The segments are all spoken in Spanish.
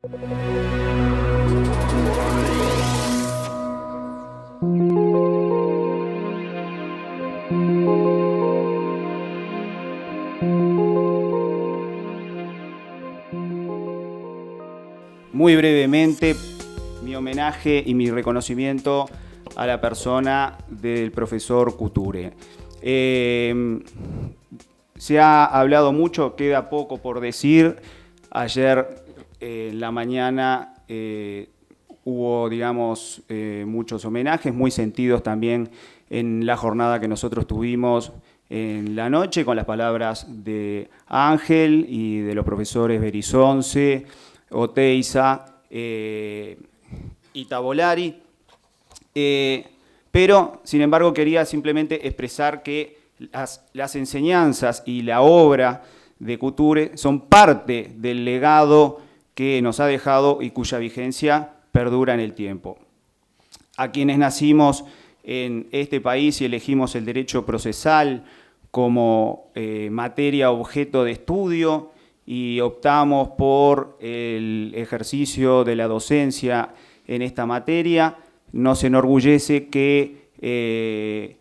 Muy brevemente, mi homenaje y mi reconocimiento a la persona del profesor Couture. Se ha hablado mucho, queda poco por decir. Ayer en la mañana hubo, digamos, muchos homenajes, muy sentidos también en la jornada que nosotros tuvimos en la noche, con las palabras de Ángel y de los profesores Berizonce, Oteiza y Tavolari. Pero, sin embargo, quería simplemente expresar que las enseñanzas y la obra de Couture son parte del legado que nos ha dejado y cuya vigencia perdura en el tiempo. A quienes nacimos en este país y elegimos el derecho procesal como materia objeto de estudio y optamos por el ejercicio de la docencia en esta materia, nos enorgullece que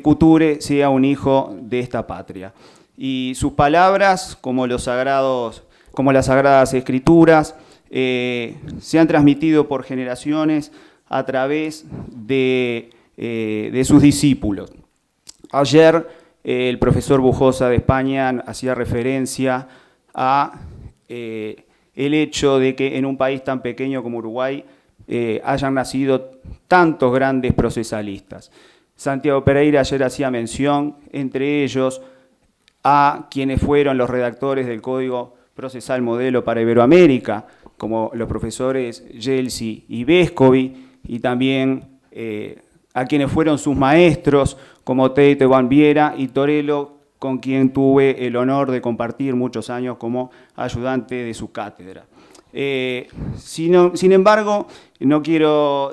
Couture sea un hijo de esta patria. Y sus palabras, como las Sagradas Escrituras, se han transmitido por generaciones a través de sus discípulos. Ayer el profesor Bujosa de España hacía referencia a el hecho de que en un país tan pequeño como Uruguay hayan nacido tantos grandes procesalistas. Santiago Pereira ayer hacía mención, entre ellos, a quienes fueron los redactores del Código Procesal Modelo para Iberoamérica, como los profesores Yeltsin y Vescovi, y también a quienes fueron sus maestros, como Teito Van Viera y Torello, con quien tuve el honor de compartir muchos años como ayudante de su cátedra. Sin embargo,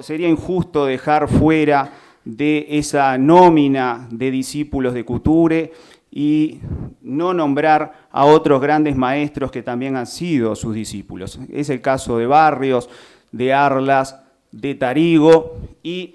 sería injusto dejar fuera de esa nómina de discípulos de Couture y no nombrar a otros grandes maestros que también han sido sus discípulos. Es el caso de Barrios, de Arlas, de Tarigo, y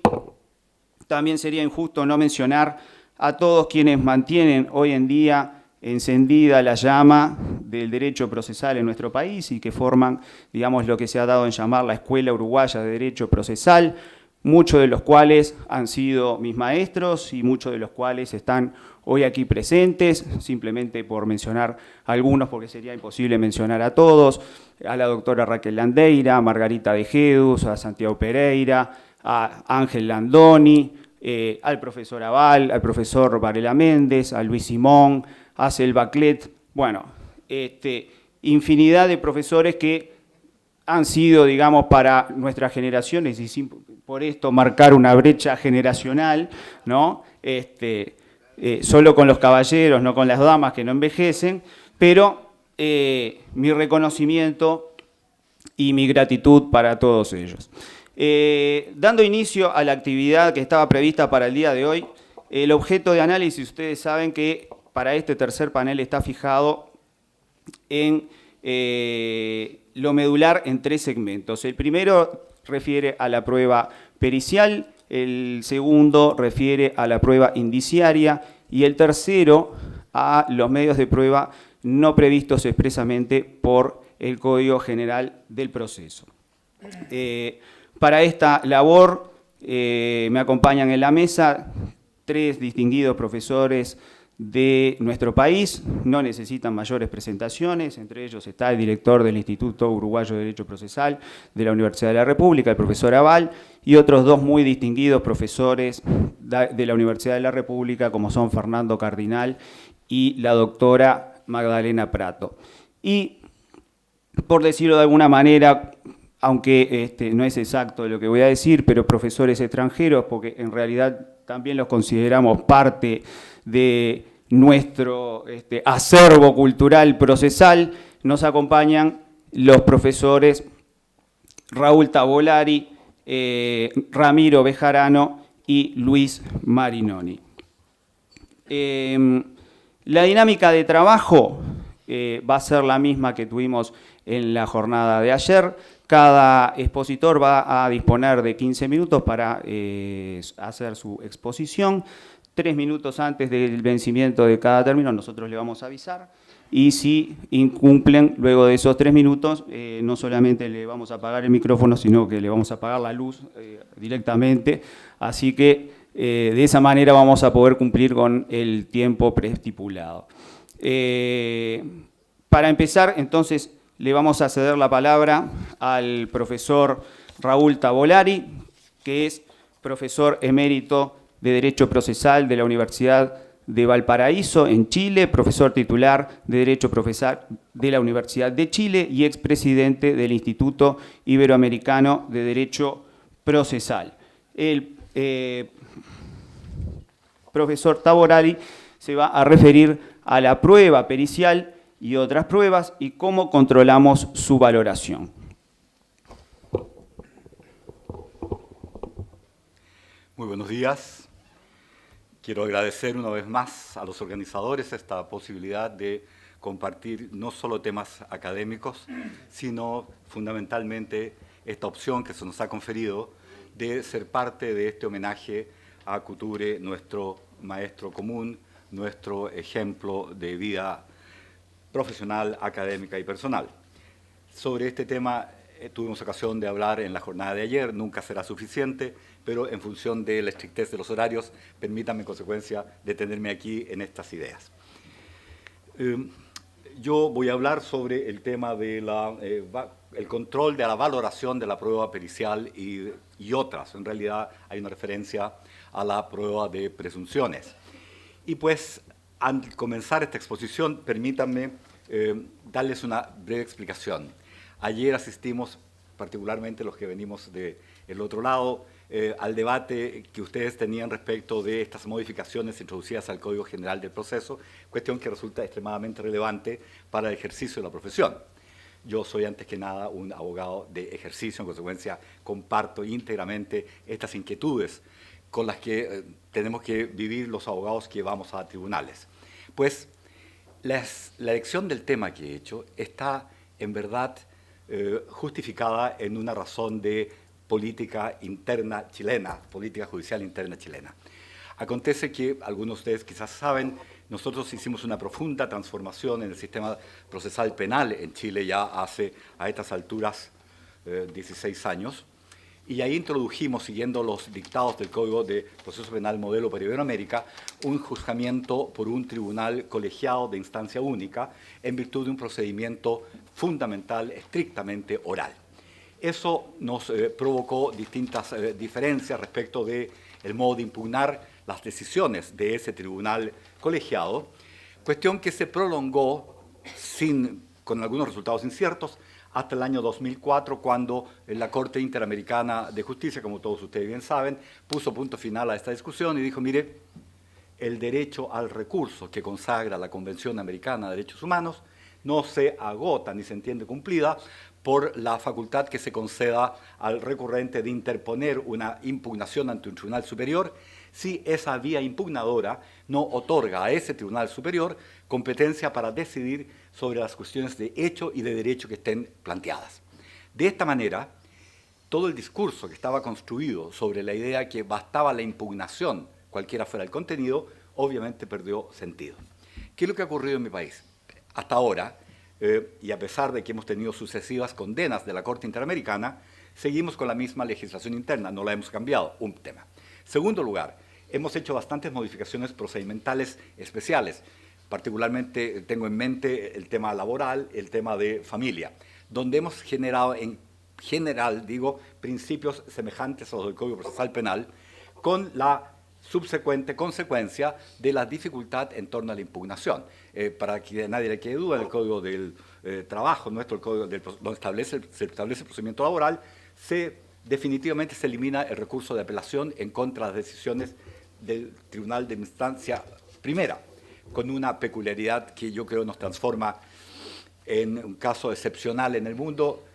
también sería injusto no mencionar a todos quienes mantienen hoy en día encendida la llama del derecho procesal en nuestro país y que forman, digamos, lo que se ha dado en llamar la Escuela Uruguaya de Derecho Procesal, muchos de los cuales han sido mis maestros y muchos de los cuales están hoy aquí presentes, simplemente por mencionar algunos, porque sería imposible mencionar a todos, a la doctora Raquel Landeira, a Margarita de Jedus, a Santiago Pereira, a Ángel Landoni, al profesor Aval, al profesor Varela Méndez, a Luis Simón, a Selva Clet, bueno, infinidad de profesores que han sido, digamos, para nuestras generaciones, y sin por esto marcar una brecha generacional, ¿no? Solo con los caballeros, no con las damas que no envejecen, pero mi reconocimiento y mi gratitud para todos ellos. Dando inicio a la actividad que estaba prevista para el día de hoy, el objeto de análisis, ustedes saben que para este tercer panel está fijado en lo medular en 3 segmentos. El primero refiere a la prueba pericial, el segundo refiere a la prueba indiciaria y el tercero a los medios de prueba no previstos expresamente por el Código General del Proceso. Para esta labor me acompañan en la mesa 3 distinguidos profesores de nuestro país, no necesitan mayores presentaciones, entre ellos está el director del Instituto Uruguayo de Derecho Procesal de la Universidad de la República, el profesor Aval, y otros 2 muy distinguidos profesores de la Universidad de la República, como son Fernando Cardinal y la doctora Magdalena Prato. Y, por decirlo de alguna manera, aunque no es exacto lo que voy a decir, pero profesores extranjeros, porque en realidad también los consideramos parte de nuestro acervo cultural procesal, nos acompañan los profesores Raúl Tavolari, Ramiro Bejarano y Luis Marinoni. La dinámica de trabajo va a ser la misma que tuvimos en la jornada de ayer. Cada expositor va a disponer de 15 minutos para hacer su exposición. 3 minutos antes del vencimiento de cada término nosotros le vamos a avisar. Y si incumplen luego de esos 3 minutos, no solamente le vamos a apagar el micrófono, sino que le vamos a apagar la luz directamente. Así que de esa manera vamos a poder cumplir con el tiempo preestipulado. Para empezar, entonces, le vamos a ceder la palabra al profesor Raúl Tavolari, que es profesor emérito de Derecho Procesal de la Universidad de Valparaíso, en Chile, profesor titular de Derecho Procesal de la Universidad de Chile y expresidente del Instituto Iberoamericano de Derecho Procesal. El profesor Tavolari se va a referir a la prueba pericial y otras pruebas y cómo controlamos su valoración. Muy buenos días. Quiero agradecer una vez más a los organizadores esta posibilidad de compartir no solo temas académicos, sino fundamentalmente esta opción que se nos ha conferido de ser parte de este homenaje a Couture, nuestro maestro común, nuestro ejemplo de vida profesional, académica y personal. Sobre este tema tuvimos ocasión de hablar en la jornada de ayer, nunca será suficiente, pero en función de la estrictez de los horarios, permítanme en consecuencia detenerme aquí en estas ideas. Yo voy a hablar sobre el tema de el control de la valoración de la prueba pericial y otras. En realidad hay una referencia a la prueba de presunciones. Y pues, al comenzar esta exposición, permítanme darles una breve explicación. Ayer asistimos, particularmente los que venimos del otro lado, al debate que ustedes tenían respecto de estas modificaciones introducidas al Código General del Proceso, cuestión que resulta extremadamente relevante para el ejercicio de la profesión. Yo soy antes que nada un abogado de ejercicio, en consecuencia comparto íntegramente estas inquietudes con las que tenemos que vivir los abogados que vamos a tribunales. Pues la elección del tema que he hecho está en verdad justificada en una razón de política interna chilena, política judicial interna chilena. Acontece que, algunos de ustedes quizás saben, nosotros hicimos una profunda transformación en el sistema procesal penal en Chile ya hace, a estas alturas, 16 años, y ahí introdujimos, siguiendo los dictados del Código de Proceso Penal Modelo para Iberoamérica, un juzgamiento por un tribunal colegiado de instancia única en virtud de un procedimiento fundamental, estrictamente oral. Eso nos provocó distintas diferencias respecto del modo de impugnar las decisiones de ese tribunal colegiado, cuestión que se prolongó con algunos resultados inciertos hasta el año 2004, cuando la Corte Interamericana de Justicia, como todos ustedes bien saben, puso punto final a esta discusión y dijo, mire, el derecho al recurso que consagra la Convención Americana de Derechos Humanos no se agota ni se entiende cumplida por la facultad que se conceda al recurrente de interponer una impugnación ante un tribunal superior si esa vía impugnadora no otorga a ese tribunal superior competencia para decidir sobre las cuestiones de hecho y de derecho que estén planteadas. De esta manera, todo el discurso que estaba construido sobre la idea que bastaba la impugnación, cualquiera fuera el contenido, obviamente perdió sentido. ¿Qué es lo que ha ocurrido en mi país? Hasta ahora, y a pesar de que hemos tenido sucesivas condenas de la Corte Interamericana, seguimos con la misma legislación interna, no la hemos cambiado, un tema. Segundo lugar, hemos hecho bastantes modificaciones procedimentales especiales, particularmente tengo en mente el tema laboral, el tema de familia, donde hemos generado en general, principios semejantes a los del Código Procesal Penal, con la subsecuente consecuencia de la dificultad en torno a la impugnación. Para que nadie le quede duda, en el Código del Trabajo, nuestro Código donde se establece el procedimiento laboral, definitivamente se elimina el recurso de apelación en contra de las decisiones del Tribunal de Instancia Primera, con una peculiaridad que yo creo nos transforma en un caso excepcional en el mundo,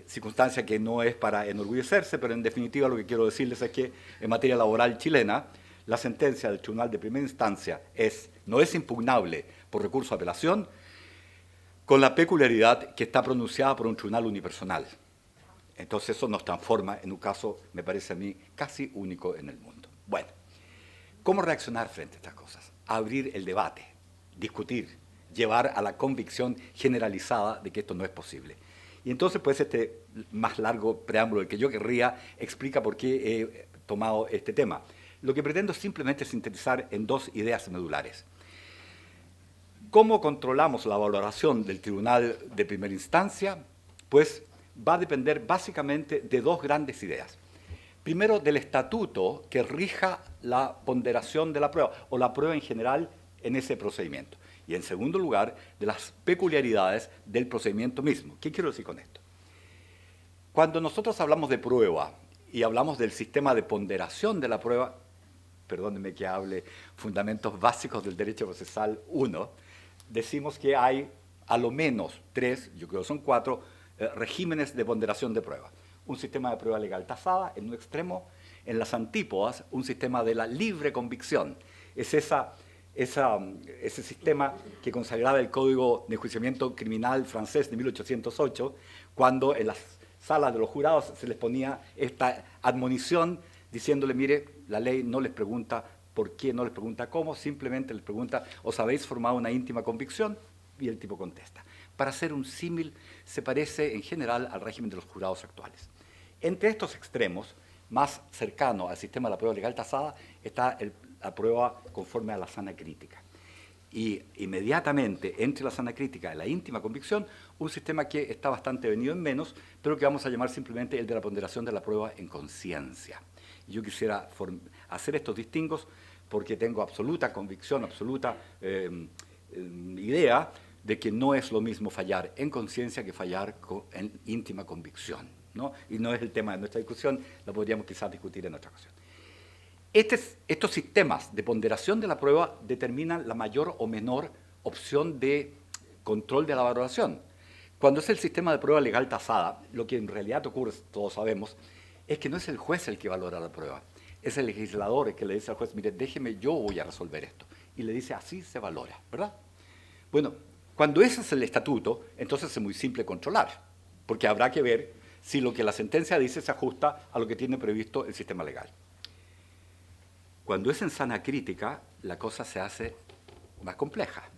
circunstancia que no es para enorgullecerse, pero en definitiva lo que quiero decirles es que en materia laboral chilena, la sentencia del Tribunal de Primera Instancia no es impugnable por recurso de apelación, con la peculiaridad que está pronunciada por un tribunal unipersonal. Entonces eso nos transforma en un caso, me parece a mí, casi único en el mundo. Bueno, ¿cómo reaccionar frente a estas cosas? Abrir el debate, discutir, llevar a la convicción generalizada de que esto no es posible. Y entonces, pues, este más largo preámbulo del que yo querría explica por qué he tomado este tema. Lo que pretendo es simplemente sintetizar en dos ideas medulares. ¿Cómo controlamos la valoración del tribunal de primera instancia? Pues va a depender básicamente de dos grandes ideas. Primero, del estatuto que rija la ponderación de la prueba, o la prueba en general en ese procedimiento. Y en segundo lugar, de las peculiaridades del procedimiento mismo. ¿Qué quiero decir con esto? Cuando nosotros hablamos de prueba y hablamos del sistema de ponderación de la prueba, perdónenme que hable fundamentos básicos del derecho procesal 1, decimos que hay a lo menos 3, yo creo que son 4, regímenes de ponderación de prueba. Un sistema de prueba legal tasada en un extremo, en las antípodas un sistema de la libre convicción. Es ese sistema que consagraba el Código de Enjuiciamiento Criminal francés de 1808, cuando en las salas de los jurados se les ponía esta admonición diciéndole, mire, la ley no les pregunta por qué, no les pregunta cómo, simplemente les pregunta, ¿os habéis formado una íntima convicción? Y el tipo contesta. Para hacer un símil, se parece en general al régimen de los jurados actuales. Entre estos extremos, más cercano al sistema de la prueba legal tasada, está la prueba conforme a la sana crítica. Y inmediatamente entre la sana crítica y la íntima convicción, un sistema que está bastante venido en menos, pero que vamos a llamar simplemente el de la ponderación de la prueba en conciencia. Yo quisiera hacer estos distingos porque tengo absoluta convicción, absoluta idea de que no es lo mismo fallar en conciencia que fallar en íntima convicción, ¿no? Y no es el tema de nuestra discusión, lo podríamos quizás discutir en otra ocasión. Estos sistemas de ponderación de la prueba determinan la mayor o menor opción de control de la valoración. Cuando es el sistema de prueba legal tasada, lo que en realidad ocurre, todos sabemos, es que no es el juez el que valora la prueba, es el legislador el que le dice al juez, mire, déjeme, yo voy a resolver esto. Y le dice, así se valora, ¿verdad? Bueno, cuando ese es el estatuto, entonces es muy simple controlar, porque habrá que ver si lo que la sentencia dice se ajusta a lo que tiene previsto el sistema legal. Cuando es en sana crítica, la cosa se hace más compleja,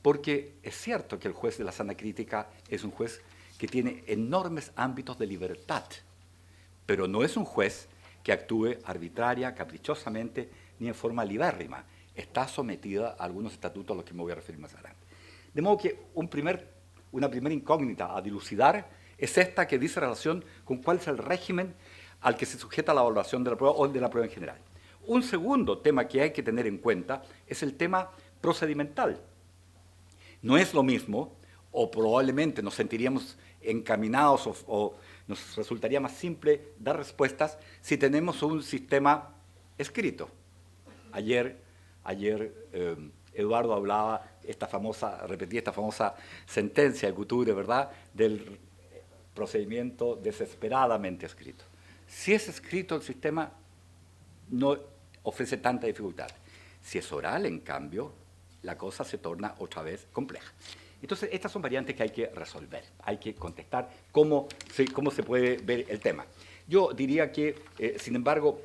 porque es cierto que el juez de la sana crítica es un juez que tiene enormes ámbitos de libertad, pero no es un juez que actúe arbitraria, caprichosamente, ni en forma libérrima. Está sometida a algunos estatutos a los que me voy a referir más adelante. De modo que una primera incógnita a dilucidar es esta que dice relación con cuál es el régimen al que se sujeta la valoración de la prueba o de la prueba en general. Un segundo tema que hay que tener en cuenta es el tema procedimental. No es lo mismo, o probablemente nos sentiríamos encaminados o nos resultaría más simple dar respuestas si tenemos un sistema escrito. Ayer Eduardo hablaba, repetía esta famosa sentencia de Couture, ¿verdad?, del procedimiento desesperadamente escrito. Si es escrito el sistema, no ofrece tanta dificultad. Si es oral, en cambio, la cosa se torna otra vez compleja. Entonces, estas son variantes que hay que resolver, hay que contestar cómo se puede ver el tema. Yo diría que, sin embargo,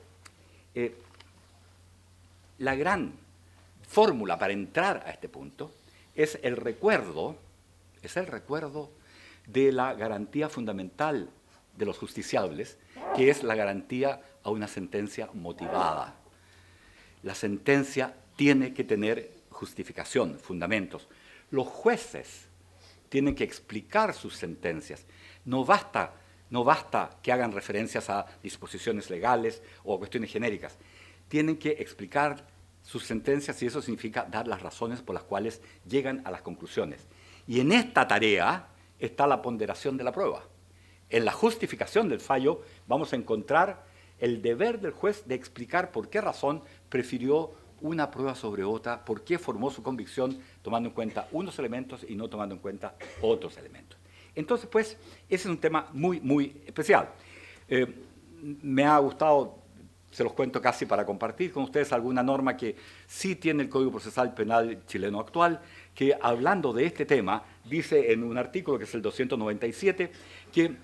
la gran fórmula para entrar a este punto es el recuerdo de la garantía fundamental de los justiciables, que es la garantía a una sentencia motivada. La sentencia tiene que tener justificación, fundamentos. Los jueces tienen que explicar sus sentencias. No basta que hagan referencias a disposiciones legales o a cuestiones genéricas. Tienen que explicar sus sentencias y eso significa dar las razones por las cuales llegan a las conclusiones. Y en esta tarea está la ponderación de la prueba. En la justificación del fallo vamos a encontrar el deber del juez de explicar por qué razón prefirió una prueba sobre otra, por qué formó su convicción tomando en cuenta unos elementos y no tomando en cuenta otros elementos. Entonces, pues, ese es un tema muy, muy especial. Me ha gustado, se los cuento casi para compartir con ustedes, alguna norma que sí tiene el Código Procesal Penal chileno actual, que hablando de este tema, dice en un artículo que es el 297, que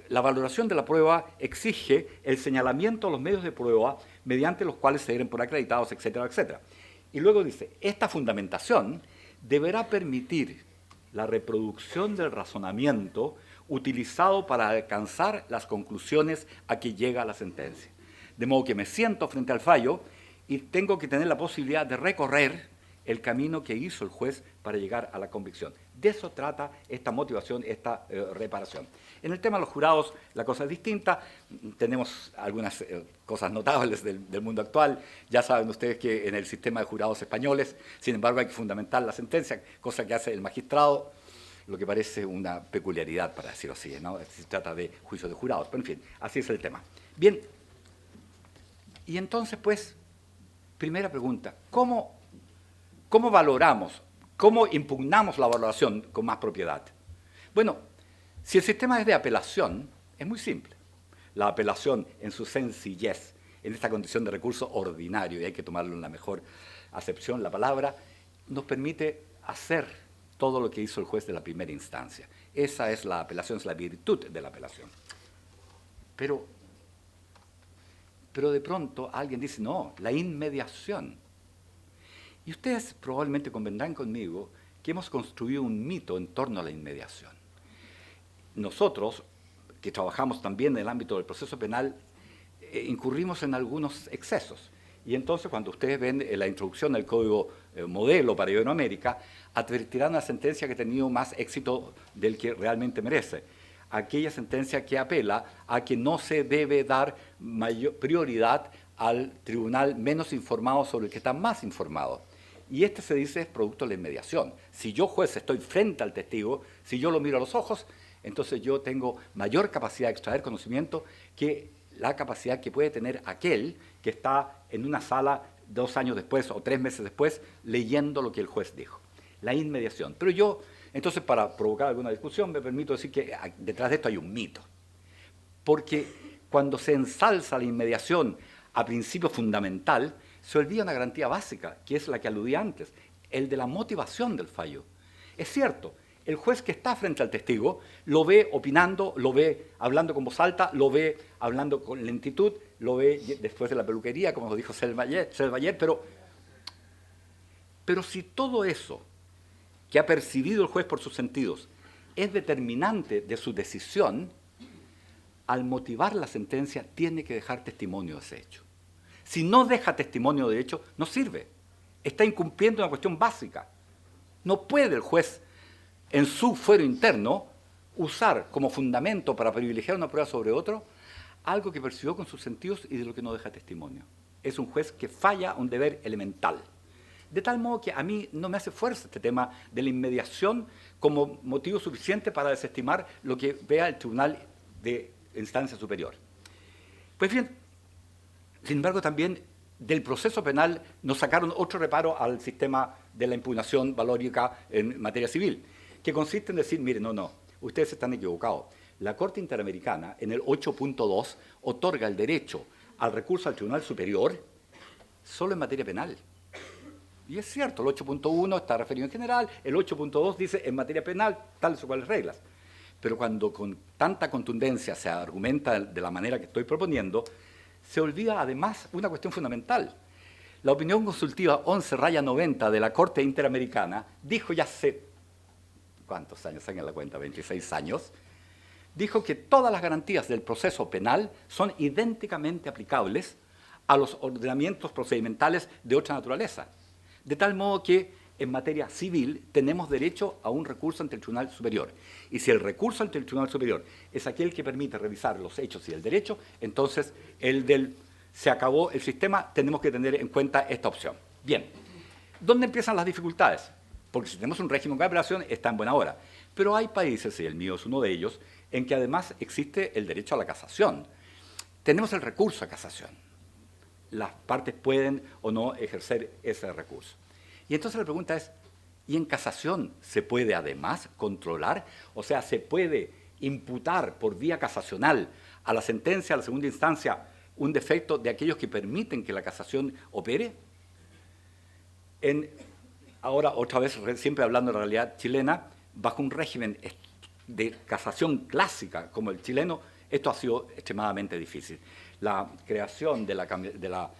la valoración de la prueba exige el señalamiento de los medios de prueba mediante los cuales se den por acreditados, etcétera, etcétera. Y luego dice, esta fundamentación deberá permitir la reproducción del razonamiento utilizado para alcanzar las conclusiones a que llega la sentencia. De modo que me siento frente al fallo y tengo que tener la posibilidad de recorrer el camino que hizo el juez para llegar a la convicción. De eso trata esta motivación, esta reparación. En el tema de los jurados, la cosa es distinta. Tenemos algunas cosas notables del mundo actual. Ya saben ustedes que en el sistema de jurados españoles, sin embargo, hay que fundamentar la sentencia, cosa que hace el magistrado, lo que parece una peculiaridad, para decirlo así, ¿no? Se trata de juicio de jurados, pero en fin, así es el tema. Bien, y entonces, pues, primera pregunta, ¿cómo valoramos, cómo impugnamos la valoración con más propiedad? Bueno, si el sistema es de apelación, es muy simple. La apelación en su sencillez, en esta condición de recurso ordinario, y hay que tomarlo en la mejor acepción, la palabra, nos permite hacer todo lo que hizo el juez de la primera instancia. Esa es la apelación, es la virtud de la apelación. Pero de pronto alguien dice, no, la inmediación. Y ustedes probablemente convendrán conmigo que hemos construido un mito en torno a la inmediación. Nosotros, que trabajamos también en el ámbito del proceso penal, incurrimos en algunos excesos. Y entonces, cuando ustedes ven la introducción del Código Modelo para Iberoamérica, advertirán una sentencia que ha tenido más éxito del que realmente merece. Aquella sentencia que apela a que no se debe dar prioridad al tribunal menos informado sobre el que está más informado. Y este se dice es producto de la inmediación. Si yo, juez, estoy frente al testigo, si yo lo miro a los ojos, entonces yo tengo mayor capacidad de extraer conocimiento que la capacidad que puede tener aquel que está en una sala 2 años después o 3 meses después leyendo lo que el juez dijo. La inmediación. Pero yo, entonces, para provocar alguna discusión, me permito decir que detrás de esto hay un mito. Porque cuando se ensalza la inmediación a principio fundamental, se olvida una garantía básica, que es la que aludí antes, el de la motivación del fallo. Es cierto, el juez que está frente al testigo lo ve opinando, lo ve hablando con voz alta, lo ve hablando con lentitud, lo ve después de la peluquería, como lo dijo Selvayer, pero si todo eso que ha percibido el juez por sus sentidos es determinante de su decisión, al motivar la sentencia tiene que dejar testimonio de ese hecho. Si no deja testimonio de hecho, no sirve. Está incumpliendo una cuestión básica. No puede el juez, en su fuero interno, usar como fundamento para privilegiar una prueba sobre otro algo que percibió con sus sentidos y de lo que no deja testimonio. Es un juez que falla un deber elemental. De tal modo que a mí no me hace fuerza este tema de la inmediación como motivo suficiente para desestimar lo que vea el tribunal de instancia superior. Pues bien, sin embargo, también del proceso penal nos sacaron otro reparo al sistema de la impugnación valórica en materia civil, que consiste en decir, miren, no, ustedes están equivocados. La Corte Interamericana, en el 8.2, otorga el derecho al recurso al Tribunal Superior solo en materia penal. Y es cierto, el 8.1 está referido en general, el 8.2 dice en materia penal tales o cuales reglas. Pero cuando con tanta contundencia se argumenta de la manera que estoy proponiendo, se olvida además una cuestión fundamental. La opinión consultiva 11-90 de la Corte Interamericana dijo ya hace, ¿cuántos años? Saquen la cuenta, 26 años, dijo que todas las garantías del proceso penal son idénticamente aplicables a los ordenamientos procedimentales de otra naturaleza. De tal modo que en materia civil tenemos derecho a un recurso ante el Tribunal Superior. Y si el recurso ante el Tribunal Superior es aquel que permite revisar los hechos y el derecho, entonces se acabó el sistema, tenemos que tener en cuenta esta opción. Bien, ¿dónde empiezan las dificultades? Porque si tenemos un régimen de apelación está en buena hora. Pero hay países, y el mío es uno de ellos, en que además existe el derecho a la casación. Tenemos el recurso a casación. Las partes pueden o no ejercer ese recurso. Y entonces la pregunta es, ¿y en casación se puede además controlar? O sea, ¿se puede imputar por vía casacional a la sentencia, a la segunda instancia, un defecto de aquellos que permiten que la casación opere? En ahora otra vez, siempre hablando de la realidad chilena, bajo un régimen de casación clásica como el chileno, esto ha sido extremadamente difícil. La creación de la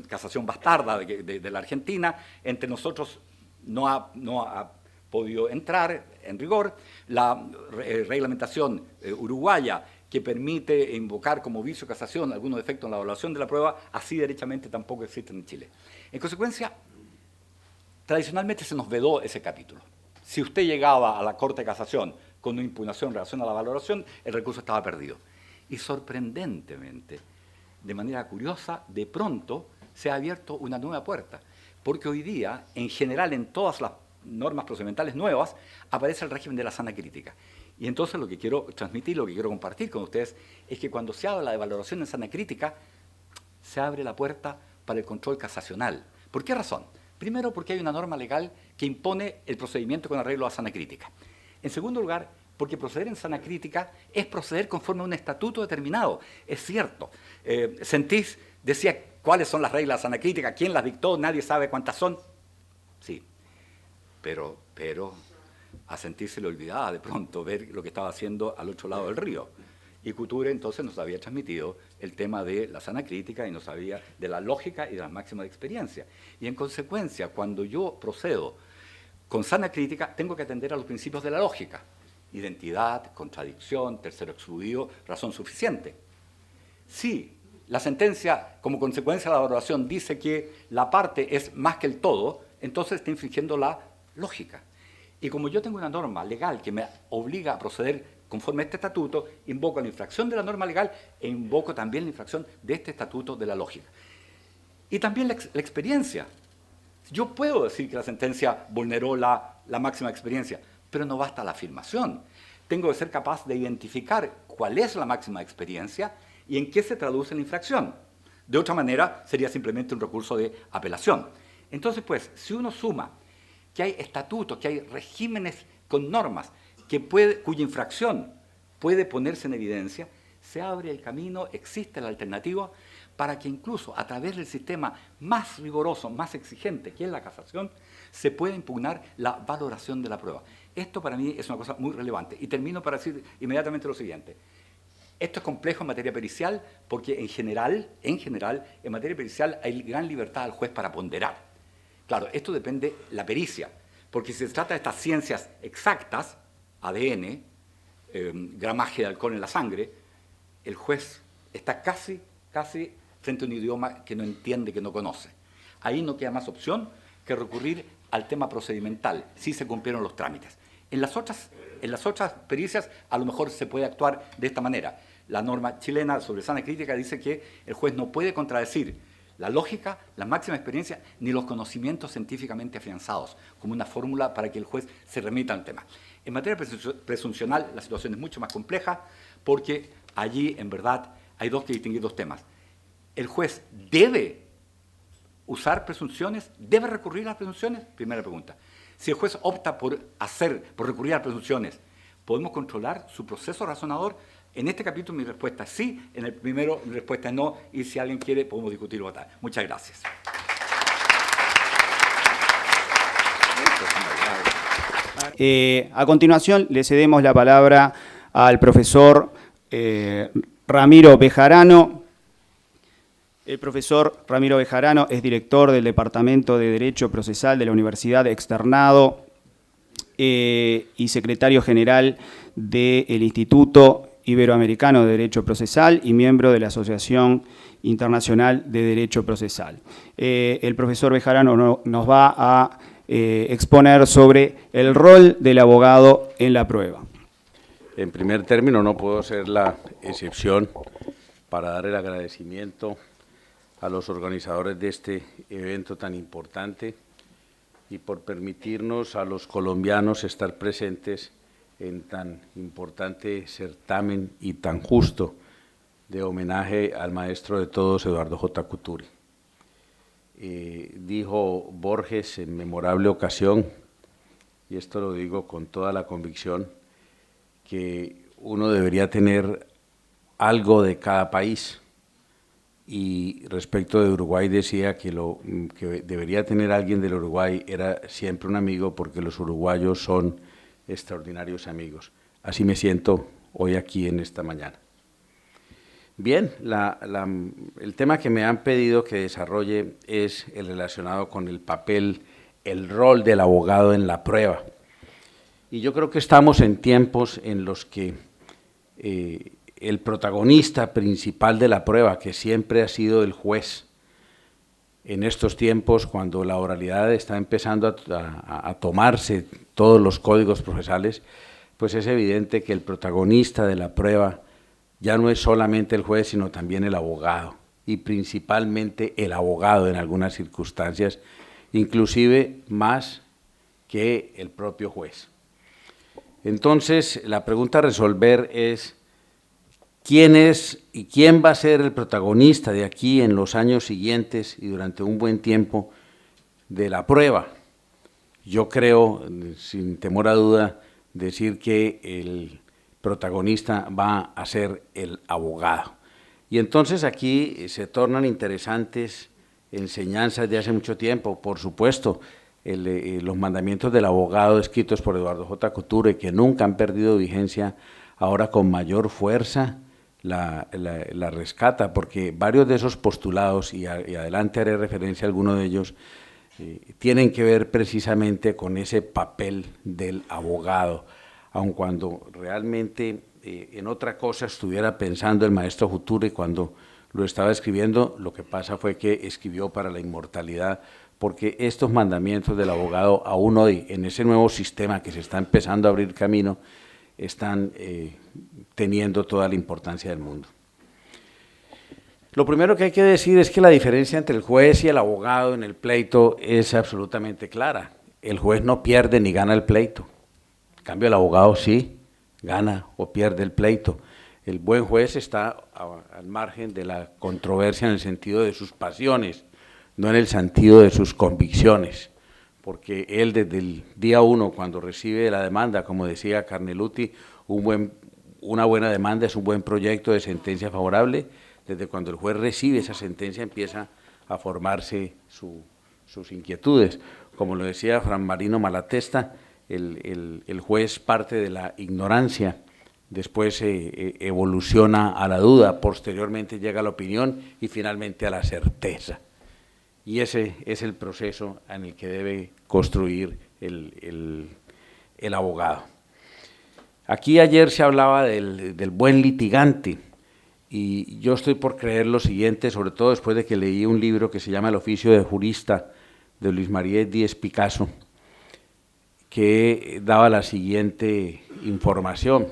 casación bastarda de la Argentina, entre nosotros no ha podido entrar en rigor. La reglamentación uruguaya, que permite invocar como vicio de casación algunos defectos en la evaluación de la prueba, así derechamente tampoco existe en Chile. En consecuencia, tradicionalmente se nos vedó ese capítulo. Si usted llegaba a la Corte de Casación con una impugnación en relación a la valoración, el recurso estaba perdido. Y sorprendentemente, de manera curiosa, de pronto se ha abierto una nueva puerta, porque hoy día, en general, en todas las normas procedimentales nuevas, aparece el régimen de la sana crítica. Y entonces lo que quiero transmitir, lo que quiero compartir con ustedes, es que cuando se habla de valoración en sana crítica, se abre la puerta para el control casacional. ¿Por qué razón? Primero, porque hay una norma legal que impone el procedimiento con arreglo a sana crítica. En segundo lugar, porque proceder en sana crítica es proceder conforme a un estatuto determinado. Es cierto. Sentís decía cuáles son las reglas de sana crítica, quién las dictó, nadie sabe cuántas son. Sí, pero a Sentís se le olvidaba de pronto ver lo que estaba haciendo al otro lado del río. Y Couture entonces nos había transmitido el tema de la sana crítica y nos sabía de la lógica y de las máximas de experiencia. Y en consecuencia, cuando yo procedo con sana crítica, tengo que atender a los principios de la lógica. Identidad, contradicción, tercero excluido, razón suficiente. Si la sentencia, como consecuencia de la valoración, dice que la parte es más que el todo, entonces está infringiendo la lógica. Y como yo tengo una norma legal que me obliga a proceder conforme a este estatuto, invoco la infracción de la norma legal e invoco también la infracción de este estatuto de la lógica. Y también la experiencia. Yo puedo decir que la sentencia vulneró la máxima experiencia, pero no basta la afirmación. Tengo que ser capaz de identificar cuál es la máxima experiencia y en qué se traduce la infracción. De otra manera, sería simplemente un recurso de apelación. Entonces, pues, si uno suma que hay estatutos, que hay regímenes con normas cuya infracción puede ponerse en evidencia, se abre el camino, existe la alternativa para que incluso a través del sistema más riguroso, más exigente, que es la casación, se pueda impugnar la valoración de la prueba. Esto para mí es una cosa muy relevante. Y termino para decir inmediatamente lo siguiente. Esto es complejo en materia pericial porque en general, en materia pericial hay gran libertad al juez para ponderar. Claro, esto depende de la pericia, porque si se trata de estas ciencias exactas, ADN, gramaje de alcohol en la sangre, el juez está casi frente a un idioma que no entiende, que no conoce. Ahí no queda más opción que recurrir al tema procedimental, si se cumplieron los trámites. En las otras pericias a lo mejor se puede actuar de esta manera. La norma chilena sobre sana crítica dice que el juez no puede contradecir la lógica, la máxima experiencia, ni los conocimientos científicamente afianzados, como una fórmula para que el juez se remita al tema. En materia presuncional la situación es mucho más compleja porque allí, en verdad, hay que distinguir dos temas. ¿El juez debe usar presunciones? ¿Debe recurrir a las presunciones? Primera pregunta. Si el juez opta por recurrir a las presunciones, ¿podemos controlar su proceso razonador? En este capítulo mi respuesta es sí, en el primero mi respuesta es no, y si alguien quiere podemos discutir o votar. Muchas gracias. A continuación le cedemos la palabra al profesor Ramiro Bejarano. El profesor Ramiro Bejarano es director del Departamento de Derecho Procesal de la Universidad Externado y secretario general del Instituto Iberoamericano de Derecho Procesal y miembro de la Asociación Internacional de Derecho Procesal. El profesor Bejarano nos va a exponer sobre el rol del abogado en la prueba. En primer término, no puedo ser la excepción para dar el agradecimiento a los organizadores de este evento tan importante y por permitirnos a los colombianos estar presentes en tan importante certamen y tan justo de homenaje al maestro de todos, Eduardo J. Couture. Dijo Borges en memorable ocasión, y esto lo digo con toda la convicción, que uno debería tener algo de cada país, y respecto de Uruguay decía que lo que debería tener alguien del Uruguay era siempre un amigo, porque los uruguayos son extraordinarios amigos. Así me siento hoy aquí en esta mañana. Bien, el tema que me han pedido que desarrolle es el relacionado con el papel, el rol del abogado en la prueba. Y yo creo que estamos en tiempos en los que el protagonista principal de la prueba, que siempre ha sido el juez, en estos tiempos cuando la oralidad está empezando a tomarse todos los códigos procesales, pues es evidente que el protagonista de la prueba ya no es solamente el juez, sino también el abogado, y principalmente el abogado en algunas circunstancias, inclusive más que el propio juez. Entonces, la pregunta a resolver es, ¿quién es y quién va a ser el protagonista de aquí en los años siguientes y durante un buen tiempo de la prueba? Yo creo, sin temor a duda, decir que el protagonista va a ser el abogado. Y entonces aquí se tornan interesantes enseñanzas de hace mucho tiempo, por supuesto, los mandamientos del abogado escritos por Eduardo J. Couture, que nunca han perdido vigencia, ahora con mayor fuerza la rescata, porque varios de esos postulados, y adelante haré referencia a alguno de ellos, tienen que ver precisamente con ese papel del abogado, aun cuando realmente en otra cosa estuviera pensando el maestro Couture cuando lo estaba escribiendo. Lo que pasa fue que escribió para la inmortalidad, porque estos mandamientos del abogado aún hoy, en ese nuevo sistema que se está empezando a abrir camino, están teniendo toda la importancia del mundo. Lo primero que hay que decir es que la diferencia entre el juez y el abogado en el pleito es absolutamente clara. El juez no pierde ni gana el pleito. En cambio, el abogado sí gana o pierde el pleito. El buen juez está al margen de la controversia en el sentido de sus pasiones, no en el sentido de sus convicciones, porque él desde el día 1, cuando recibe la demanda, como decía Carneluti, una buena demanda es un buen proyecto de sentencia favorable. Desde cuando el juez recibe esa sentencia empieza a formarse sus inquietudes. Como lo decía Fran Marino Malatesta, el juez parte de la ignorancia, después evoluciona a la duda, posteriormente llega a la opinión y finalmente a la certeza. Y ese es el proceso en el que debe construir el abogado. Aquí ayer se hablaba del buen litigante, y yo estoy por creer lo siguiente, sobre todo después de que leí un libro que se llama El oficio de jurista, de Luis María Díez Picasso, que daba la siguiente información.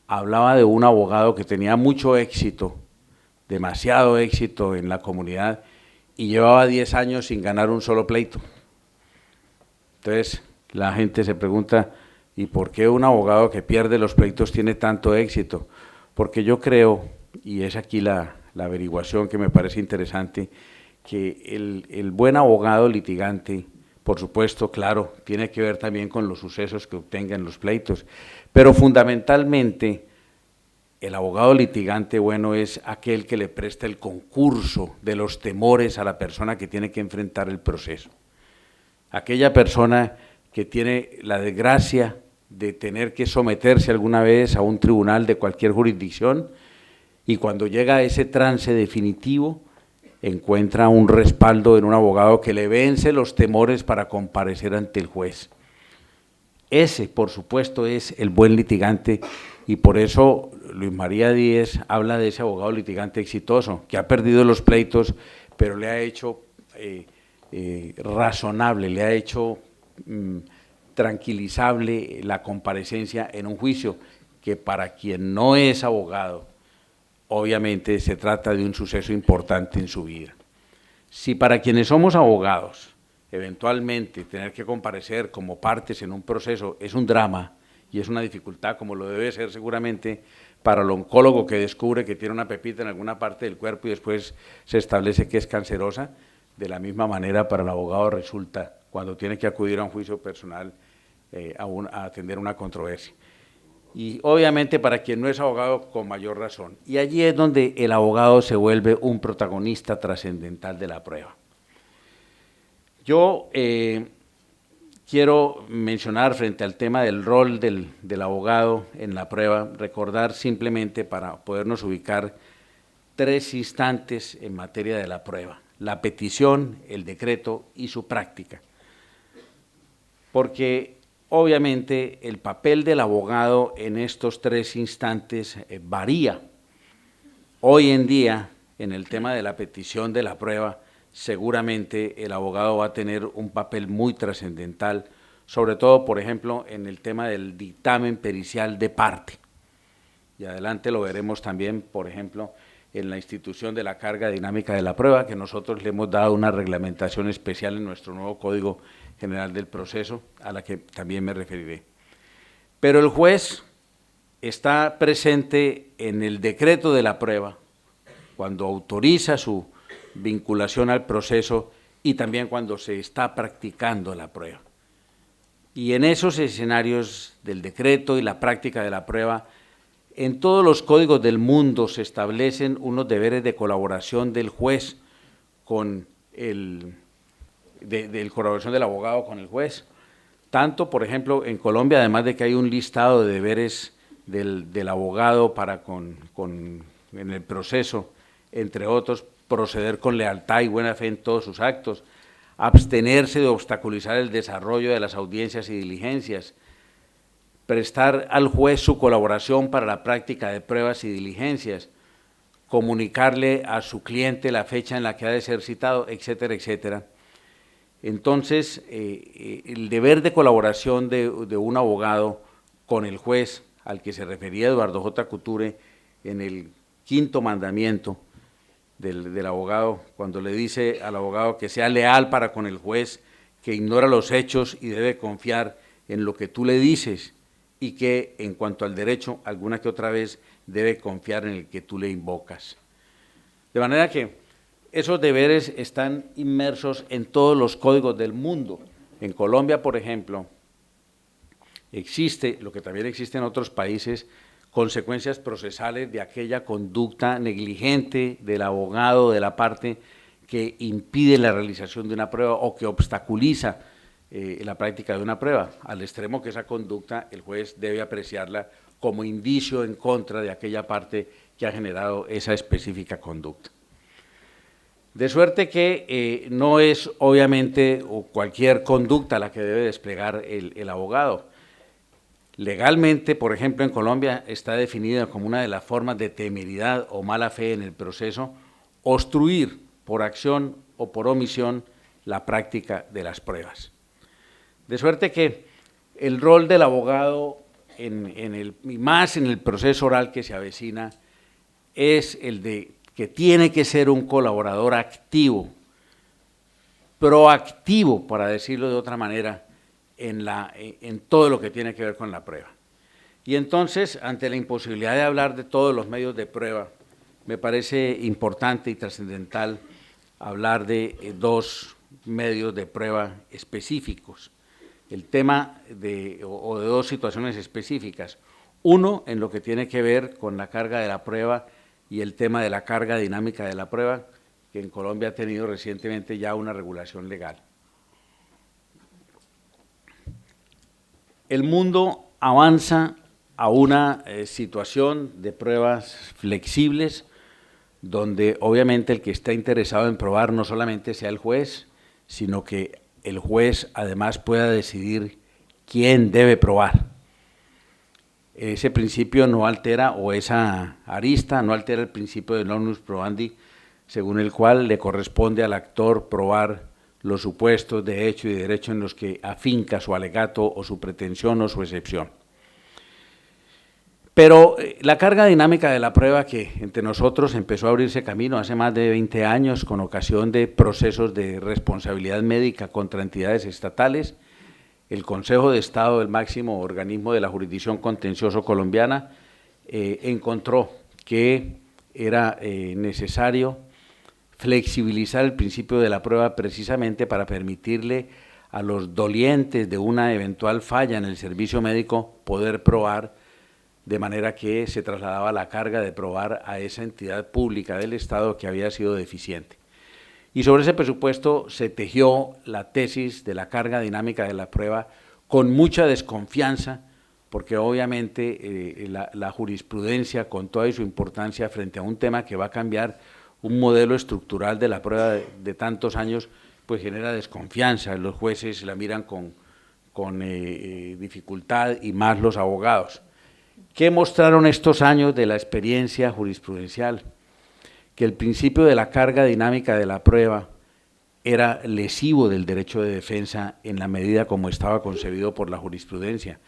Hablaba de un abogado que tenía mucho éxito, demasiado éxito en la comunidad, y llevaba 10 años sin ganar un solo pleito. Entonces, la gente se pregunta, ¿y por qué un abogado que pierde los pleitos tiene tanto éxito? Porque yo creo, y es aquí la averiguación que me parece interesante, que el buen abogado litigante, por supuesto, claro, tiene que ver también con los sucesos que obtenga en los pleitos, pero fundamentalmente el abogado litigante bueno es aquel que le presta el concurso de los temores a la persona que tiene que enfrentar el proceso. Aquella persona que tiene la desgracia de tener que someterse alguna vez a un tribunal de cualquier jurisdicción, y cuando llega a ese trance definitivo encuentra un respaldo en un abogado que le vence los temores para comparecer ante el juez. Ese, por supuesto, es el buen litigante, y por eso Luis María Díez habla de ese abogado litigante exitoso, que ha perdido los pleitos, pero le ha hecho razonable, le ha hecho tranquilizable la comparecencia en un juicio, que para quien no es abogado, obviamente se trata de un suceso importante en su vida. Si para quienes somos abogados, eventualmente tener que comparecer como partes en un proceso es un drama y es una dificultad, como lo debe ser seguramente para el oncólogo que descubre que tiene una pepita en alguna parte del cuerpo y después se establece que es cancerosa, de la misma manera para el abogado resulta cuando tiene que acudir a un juicio personal a atender una controversia. y obviamente para quien no es abogado con mayor razón. Y allí es donde el abogado se vuelve un protagonista trascendental de la prueba. Yo quiero mencionar frente al tema del rol del abogado en la prueba, recordar simplemente para podernos ubicar 3 instantes en materia de la prueba: la petición, el decreto y su práctica. Porque obviamente el papel del abogado en estos 3 instantes varía. Hoy en día, en el tema de la petición de la prueba, seguramente el abogado va a tener un papel muy trascendental, sobre todo, por ejemplo, en el tema del dictamen pericial de parte. Y adelante lo veremos también, por ejemplo, en la institución de la carga dinámica de la prueba, que nosotros le hemos dado una reglamentación especial en nuestro nuevo Código General del Proceso, a la que también me referiré. Pero el juez está presente en el decreto de la prueba, cuando autoriza su vinculación al proceso y también cuando se está practicando la prueba. Y en esos escenarios del decreto y la práctica de la prueba, en todos los códigos del mundo se establecen unos deberes de colaboración del juez con de colaboración del abogado con el juez. Tanto, por ejemplo, en Colombia, además de que hay un listado de deberes del abogado para en el proceso, entre otros, proceder con lealtad y buena fe en todos sus actos, abstenerse de obstaculizar el desarrollo de las audiencias y diligencias, prestar al juez su colaboración para la práctica de pruebas y diligencias, comunicarle a su cliente la fecha en la que ha de ser citado, etcétera, etcétera. Entonces, el deber de colaboración de un abogado con el juez, al que se refería Eduardo J. Couture en el 5º mandamiento del abogado, cuando le dice al abogado que sea leal para con el juez, que ignora los hechos y debe confiar en lo que tú le dices, y que en cuanto al derecho, alguna que otra vez debe confiar en el que tú le invocas. De manera que esos deberes están inmersos en todos los códigos del mundo. En Colombia, por ejemplo, existe, lo que también existe en otros países, consecuencias procesales de aquella conducta negligente del abogado, de la parte, que impide la realización de una prueba o que obstaculiza la práctica de una prueba, al extremo que esa conducta el juez debe apreciarla como indicio en contra de aquella parte que ha generado esa específica conducta. De suerte que no es obviamente cualquier conducta la que debe desplegar el abogado. Legalmente, por ejemplo, en Colombia está definida como una de las formas de temeridad o mala fe en el proceso, obstruir por acción o por omisión la práctica de las pruebas. De suerte que el rol del abogado, más en el proceso oral que se avecina, es el de que tiene que ser un colaborador activo, proactivo, para decirlo de otra manera, en todo lo que tiene que ver con la prueba. Y entonces, ante la imposibilidad de hablar de todos los medios de prueba, me parece importante y trascendental hablar de 2 medios de prueba específicos. El tema de 2 situaciones específicas. Uno, en lo que tiene que ver con la carga de la prueba y el tema de la carga dinámica de la prueba, que en Colombia ha tenido recientemente ya una regulación legal. El mundo avanza a una situación de pruebas flexibles, donde obviamente el que está interesado en probar no solamente sea el juez, sino que el juez además pueda decidir quién debe probar. Ese principio no altera, o esa arista no altera el principio de non plus probandi, según el cual le corresponde al actor probar los supuestos de hecho y de derecho en los que afinca su alegato o su pretensión o su excepción. Pero la carga dinámica de la prueba, que entre nosotros empezó a abrirse camino hace más de 20 años con ocasión de procesos de responsabilidad médica contra entidades estatales, el Consejo de Estado, el máximo organismo de la jurisdicción contencioso colombiana, encontró que era necesario flexibilizar el principio de la prueba precisamente para permitirle a los dolientes de una eventual falla en el servicio médico poder probar de manera que se trasladaba la carga de probar a esa entidad pública del Estado que había sido deficiente. Y sobre ese presupuesto se tejió la tesis de la carga dinámica de la prueba con mucha desconfianza, porque obviamente la jurisprudencia, con toda su importancia frente a un tema que va a cambiar un modelo estructural de la prueba de tantos años, pues genera desconfianza. Los jueces la miran con dificultad y más los abogados. ¿Qué mostraron estos años de la experiencia jurisprudencial? Que el principio de la carga dinámica de la prueba era lesivo del derecho de defensa en la medida como estaba concebido por la jurisprudencia,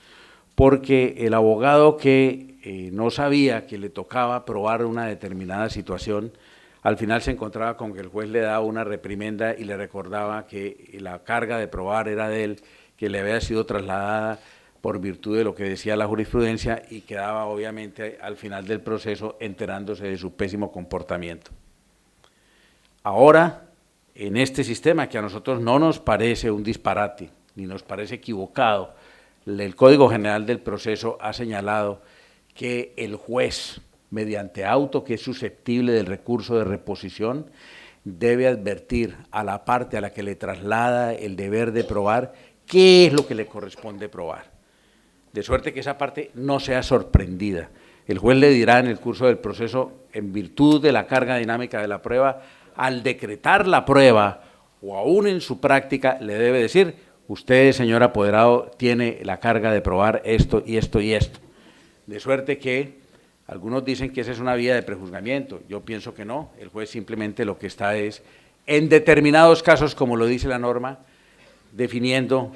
porque el abogado que no sabía que le tocaba probar una determinada situación, al final se encontraba con que el juez le daba una reprimenda y le recordaba que la carga de probar era de él, que le había sido trasladada por virtud de lo que decía la jurisprudencia y quedaba obviamente al final del proceso enterándose de su pésimo comportamiento. Ahora, en este sistema que a nosotros no nos parece un disparate, ni nos parece equivocado, el Código General del Proceso ha señalado que el juez, mediante auto que es susceptible del recurso de reposición, debe advertir a la parte a la que le traslada el deber de probar qué es lo que le corresponde probar, de suerte que esa parte no sea sorprendida. El juez le dirá en el curso del proceso, en virtud de la carga dinámica de la prueba, al decretar la prueba o aún en su práctica, le debe decir, usted, señor apoderado, tiene la carga de probar esto y esto y esto. De suerte que algunos dicen que esa es una vía de prejuzgamiento, yo pienso que no, el juez simplemente lo que está es, en determinados casos, como lo dice la norma, definiendo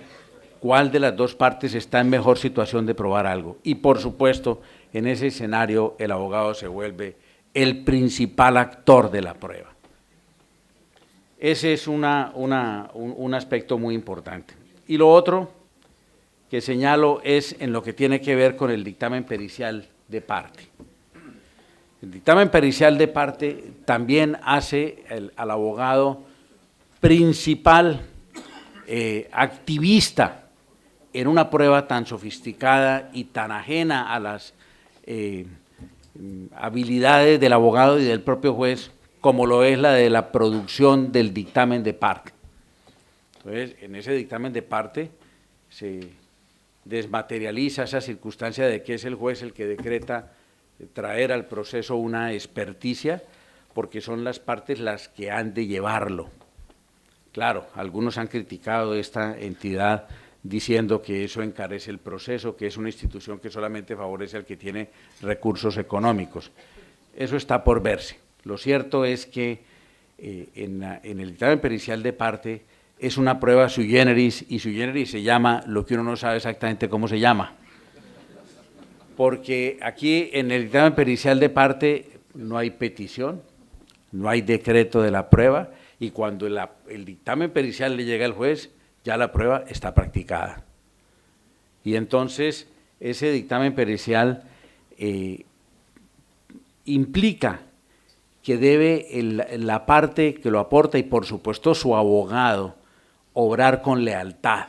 cuál de las dos partes está en mejor situación de probar algo. Y por supuesto, en ese escenario el abogado se vuelve el principal actor de la prueba. Ese es un aspecto muy importante. Y lo otro que señalo es en lo que tiene que ver con el dictamen pericial de parte. El dictamen pericial de parte también hace al abogado principal activista en una prueba tan sofisticada y tan ajena a las habilidades del abogado y del propio juez, como lo es la de la producción del dictamen de parte. Entonces, en ese dictamen de parte se desmaterializa esa circunstancia de que es el juez el que decreta traer al proceso una experticia, porque son las partes las que han de llevarlo. Claro, algunos han criticado esta entidad diciendo que eso encarece el proceso, que es una institución que solamente favorece al que tiene recursos económicos. Eso está por verse. Lo cierto es que en el dictamen pericial de parte es una prueba sui generis, y sui generis se llama lo que uno no sabe exactamente cómo se llama. Porque aquí en el dictamen pericial de parte no hay petición, no hay decreto de la prueba, y cuando el dictamen pericial le llega al juez, ya la prueba está practicada. Y entonces ese dictamen pericial implica que debe la parte que lo aporta y por supuesto su abogado obrar con lealtad.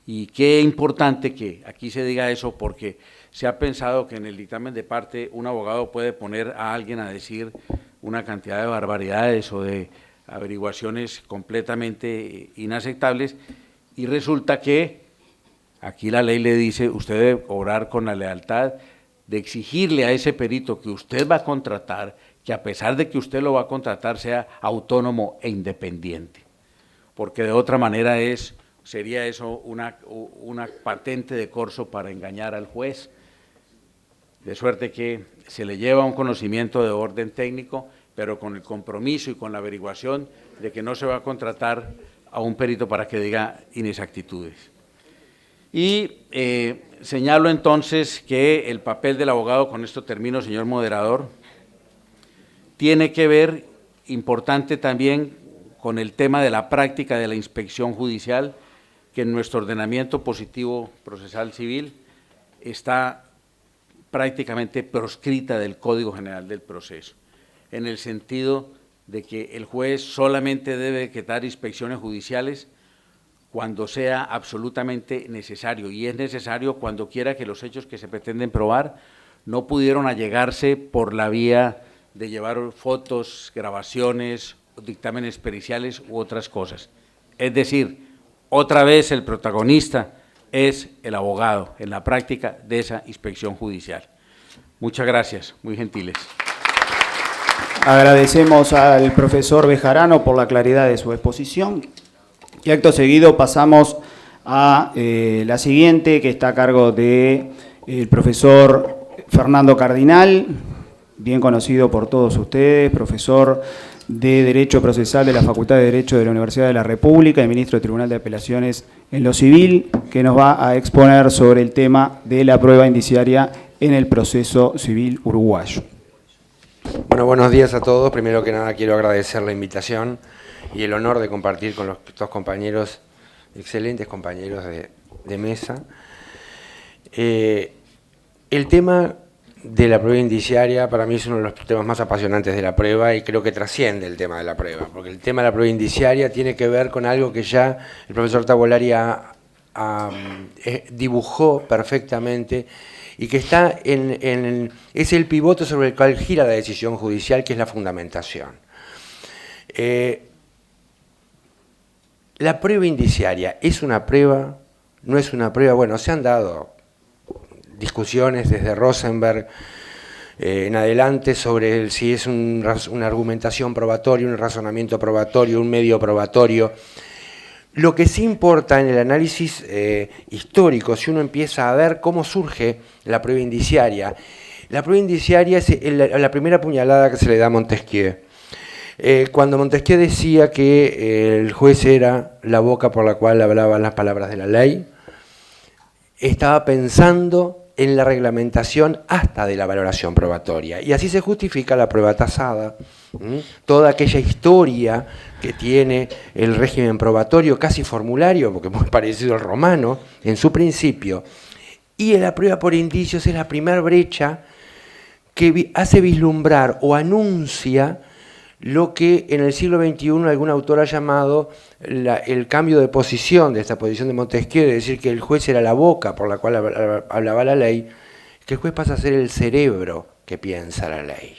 Y qué importante que aquí se diga eso, porque se ha pensado que en el dictamen de parte un abogado puede poner a alguien a decir una cantidad de barbaridades o de averiguaciones completamente inaceptables, y resulta que aquí la ley le dice, usted debe obrar con la lealtad de exigirle a ese perito que usted va a contratar, que a pesar de que usted lo va a contratar sea autónomo e independiente, porque de otra manera sería eso una patente de corso para engañar al juez, de suerte que se le lleva un conocimiento de orden técnico, pero con el compromiso y con la averiguación de que no se va a contratar a un perito para que diga inexactitudes. Y señalo entonces que el papel del abogado, con esto termino, señor moderador, tiene que ver, importante también, con el tema de la práctica de la inspección judicial, que en nuestro ordenamiento positivo procesal civil está prácticamente proscrita del Código General del Proceso, en el sentido de que el juez solamente debe decretar inspecciones judiciales cuando sea absolutamente necesario, y es necesario cuando quiera que los hechos que se pretenden probar no pudieron allegarse por la vía de llevar fotos, grabaciones, dictámenes periciales u otras cosas. Es decir, otra vez el protagonista es el abogado en la práctica de esa inspección judicial. Muchas gracias, muy gentiles. Agradecemos al profesor Bejarano por la claridad de su exposición. Y acto seguido pasamos a la siguiente, que está a cargo del profesor Fernando Cardinal, bien conocido por todos ustedes, profesor de Derecho Procesal de la Facultad de Derecho de la Universidad de la República y ministro del Tribunal de Apelaciones en lo Civil, que nos va a exponer sobre el tema de la prueba indiciaria en el proceso civil uruguayo. Bueno, buenos días a todos. Primero que nada quiero agradecer la invitación y el honor de compartir con estos compañeros, excelentes compañeros de mesa. El tema de la prueba indiciaria para mí es uno de los temas más apasionantes de la prueba y creo que trasciende el tema de la prueba, porque el tema de la prueba indiciaria tiene que ver con algo que ya el profesor Tavolari dibujó perfectamente y que está es el pivote sobre el cual gira la decisión judicial, que es la fundamentación. La prueba indiciaria, ¿es una prueba? ¿No es una prueba? Bueno, se han dado discusiones desde Rosenberg en adelante sobre si es una argumentación probatoria, un razonamiento probatorio, un medio probatorio. Lo que sí importa en el análisis histórico, si uno empieza a ver cómo surge la prueba indiciaria es la primera puñalada que se le da a Montesquieu. Cuando Montesquieu decía que el juez era la boca por la cual hablaban las palabras de la ley, estaba pensando en la reglamentación hasta de la valoración probatoria. Y así se justifica la prueba tasada, toda aquella historia que tiene el régimen probatorio, casi formulario, porque es muy parecido al romano, en su principio. Y la prueba por indicios es la primera brecha que hace vislumbrar o anuncia lo que en el siglo XXI algún autor ha llamado el cambio de posición de esta posición de Montesquieu, de decir que el juez era la boca por la cual hablaba la ley, que el juez pasa a ser el cerebro que piensa la ley.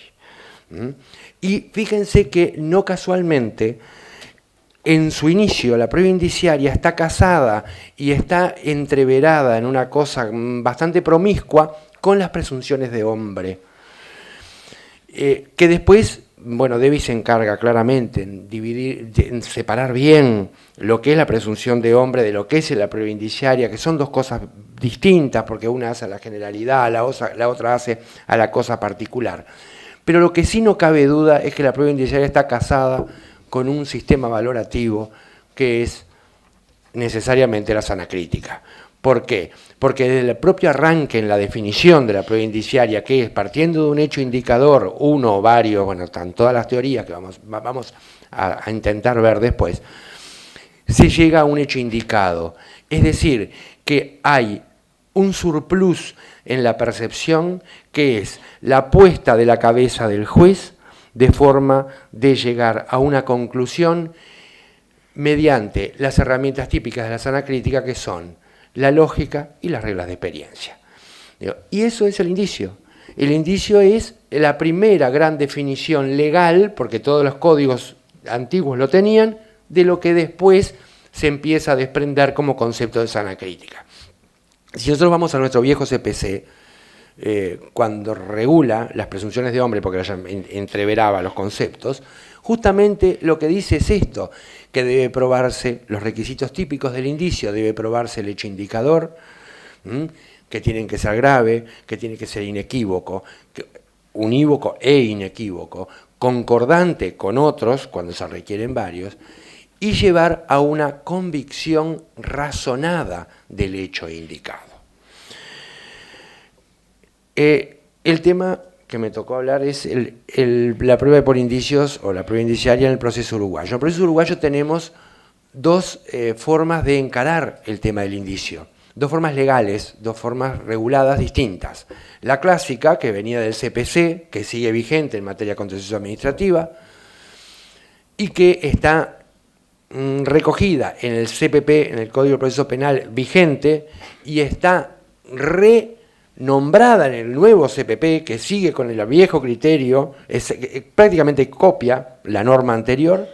Y fíjense que no casualmente, en su inicio, la prueba indiciaria está casada y está entreverada en una cosa bastante promiscua con las presunciones de hombre, que después, bueno, Davis se encarga claramente en en separar bien lo que es la presunción de hombre de lo que es la prueba indiciaria, que son dos cosas distintas, porque una hace a la generalidad, la otra hace a la cosa particular. Pero lo que sí no cabe duda es que la prueba indiciaria está casada con un sistema valorativo que es necesariamente la sana crítica. ¿Por qué? Porque desde el propio arranque en la definición de la prueba indiciaria, que es partiendo de un hecho indicador, uno o varios, bueno, están todas las teorías que vamos a intentar ver después, se llega a un hecho indicado. Es decir, que hay un surplus en la percepción que es la puesta de la cabeza del juez de forma de llegar a una conclusión mediante las herramientas típicas de la sana crítica, que son la lógica y las reglas de experiencia. Y eso es el indicio. El indicio es la primera gran definición legal, porque todos los códigos antiguos lo tenían, de lo que después se empieza a desprender como concepto de sana crítica. Si nosotros vamos a nuestro viejo CPC, cuando regula las presunciones de hombre, porque entreveraba los conceptos, justamente lo que dice es esto, que debe probarse los requisitos típicos del indicio, debe probarse el hecho indicador, que tienen que ser grave, que tiene que ser inequívoco, unívoco e inequívoco, concordante con otros, cuando se requieren varios, y llevar a una convicción razonada del hecho indicado. El tema que me tocó hablar es la prueba por indicios o la prueba indiciaria en el proceso uruguayo. En el proceso uruguayo tenemos dos formas de encarar el tema del indicio, dos formas legales, dos formas reguladas distintas. La clásica, que venía del CPC, que sigue vigente en materia contencioso administrativa y que está recogida en el CPP, en el Código de Proceso Penal vigente, y está renombrada en el nuevo CPP, que sigue con el viejo criterio, prácticamente copia la norma anterior,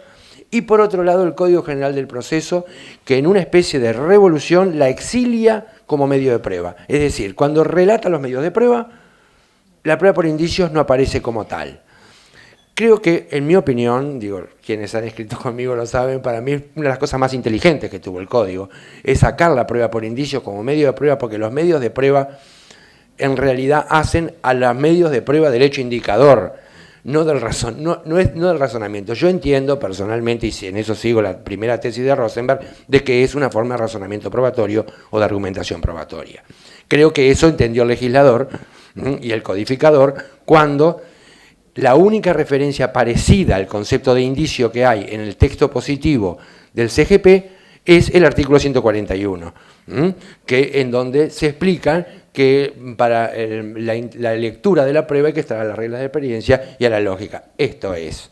y por otro lado el Código General del Proceso, que en una especie de revolución la exilia como medio de prueba. Es decir, cuando relata los medios de prueba, la prueba por indicios no aparece como tal. Creo que, en mi opinión, digo, quienes han escrito conmigo lo saben, para mí una de las cosas más inteligentes que tuvo el Código es sacar la prueba por indicios como medio de prueba, porque los medios de prueba en realidad hacen a los medios de prueba del hecho indicador, no del razonamiento. Yo entiendo personalmente, y en eso sigo la primera tesis de Rosenberg, de que es una forma de razonamiento probatorio o de argumentación probatoria. Creo que eso entendió el legislador y el codificador cuando la única referencia parecida al concepto de indicio que hay en el texto positivo del CGP es el artículo 141, en donde se explica que para la lectura de la prueba hay que estar a las reglas de experiencia y a la lógica. Esto es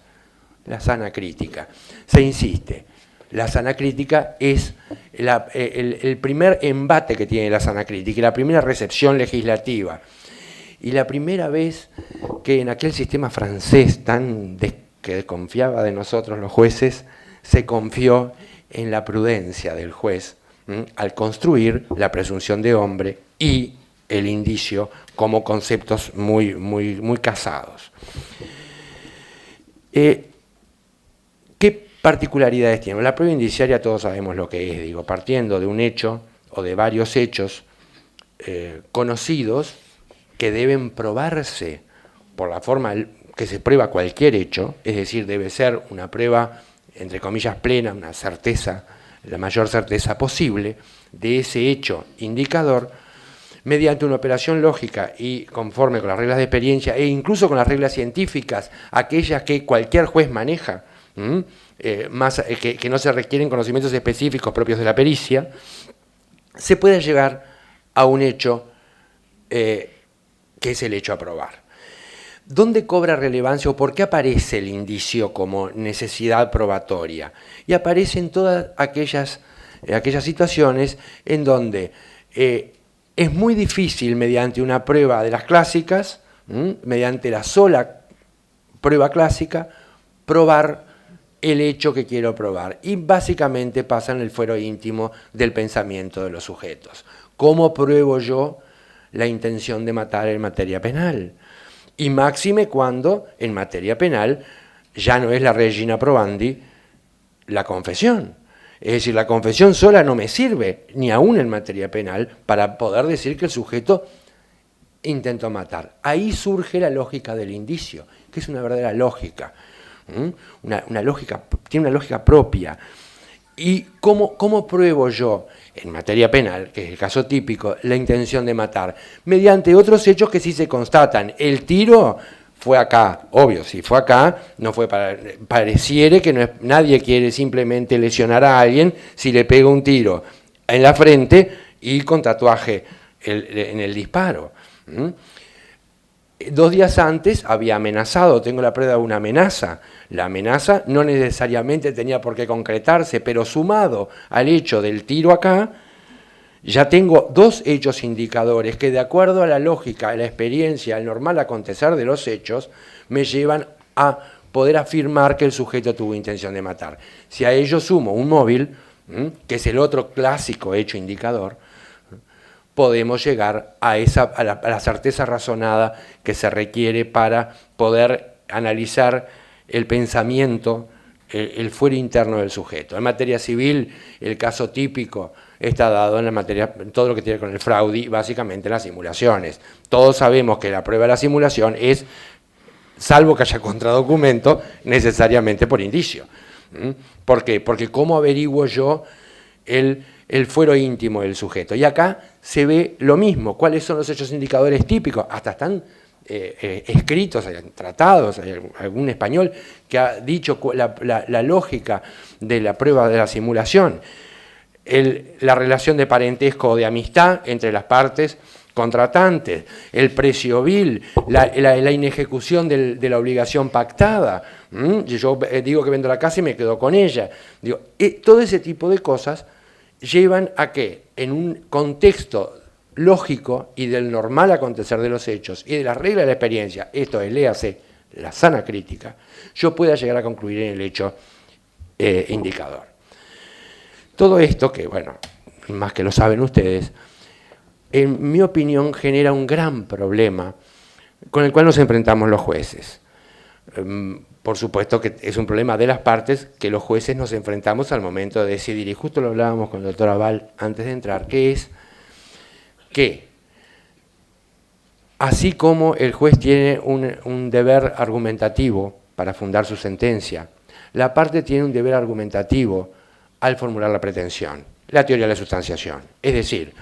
la sana crítica. Se insiste, la sana crítica es el primer embate que tiene la sana crítica y la primera recepción legislativa. Y la primera vez que en aquel sistema francés que desconfiaba de nosotros los jueces, se confió en la prudencia del juez al construir la presunción de hombre y el indicio como conceptos muy, muy, muy casados. ¿Qué particularidades tiene? La prueba indiciaria todos sabemos lo que es, digo, partiendo de un hecho o de varios hechos conocidos que deben probarse por la forma que se prueba cualquier hecho, es decir, debe ser una prueba, entre comillas, plena, una certeza, la mayor certeza posible de ese hecho indicador, mediante una operación lógica y conforme con las reglas de experiencia e incluso con las reglas científicas, aquellas que cualquier juez maneja, que no se requieren conocimientos específicos propios de la pericia, se puede llegar a un hecho que es el hecho a probar. ¿Dónde cobra relevancia o por qué aparece el indicio como necesidad probatoria? Y aparece en todas aquellas situaciones en donde es muy difícil mediante una prueba de las clásicas, mediante la sola prueba clásica, probar el hecho que quiero probar. Y básicamente pasa en el fuero íntimo del pensamiento de los sujetos. ¿Cómo pruebo yo la intención de matar en materia penal? Y máxime cuando en materia penal ya no es la regina probandi la confesión. Es decir, la confesión sola no me sirve, ni aún en materia penal, para poder decir que el sujeto intentó matar. Ahí surge la lógica del indicio, que es una verdadera lógica. Una lógica, tiene una lógica propia. ¿Y cómo pruebo yo, en materia penal, que es el caso típico, la intención de matar? Mediante otros hechos que sí se constatan. El tiro fue acá, obvio, si fue acá, no fue pareciere que nadie quiere simplemente lesionar a alguien si le pega un tiro en la frente y con tatuaje en el disparo. 2 días antes había amenazado, tengo la prueba de una amenaza. La amenaza no necesariamente tenía por qué concretarse, pero sumado al hecho del tiro acá, ya tengo 2 hechos indicadores que, de acuerdo a la lógica, a la experiencia, al normal acontecer de los hechos, me llevan a poder afirmar que el sujeto tuvo intención de matar. Si a ello sumo un móvil, que es el otro clásico hecho indicador, podemos llegar a la certeza razonada que se requiere para poder analizar el pensamiento, el fuero interno del sujeto. En materia civil, el caso típico está dado en todo lo que tiene con el fraude y básicamente las simulaciones. Todos sabemos que la prueba de la simulación es, salvo que haya contradocumento, necesariamente por indicio. ¿Por qué? Porque ¿cómo averiguo yo el fuero íntimo del sujeto? Y acá se ve lo mismo. ¿Cuáles son los hechos indicadores típicos? Hasta están escritos, tratados, hay algún español que ha dicho la lógica de la prueba de la simulación. La relación de parentesco o de amistad entre las partes contratantes, el precio vil, la inejecución de la obligación pactada. Yo digo que vendo la casa y me quedo con ella. Digo, todo ese tipo de cosas llevan a que en un contexto lógico y del normal acontecer de los hechos y de las reglas de la experiencia, esto es, léase, la sana crítica, yo pueda llegar a concluir en el hecho indicador. Todo esto, que bueno, más que lo saben ustedes, en mi opinión genera un gran problema con el cual nos enfrentamos los jueces. Por supuesto que es un problema de las partes que los jueces nos enfrentamos al momento de decidir, y justo lo hablábamos con el doctor Aval antes de entrar, que es que así como el juez tiene un deber argumentativo para fundar su sentencia, la parte tiene un deber argumentativo al formular la pretensión, la teoría de la sustanciación. Es decir,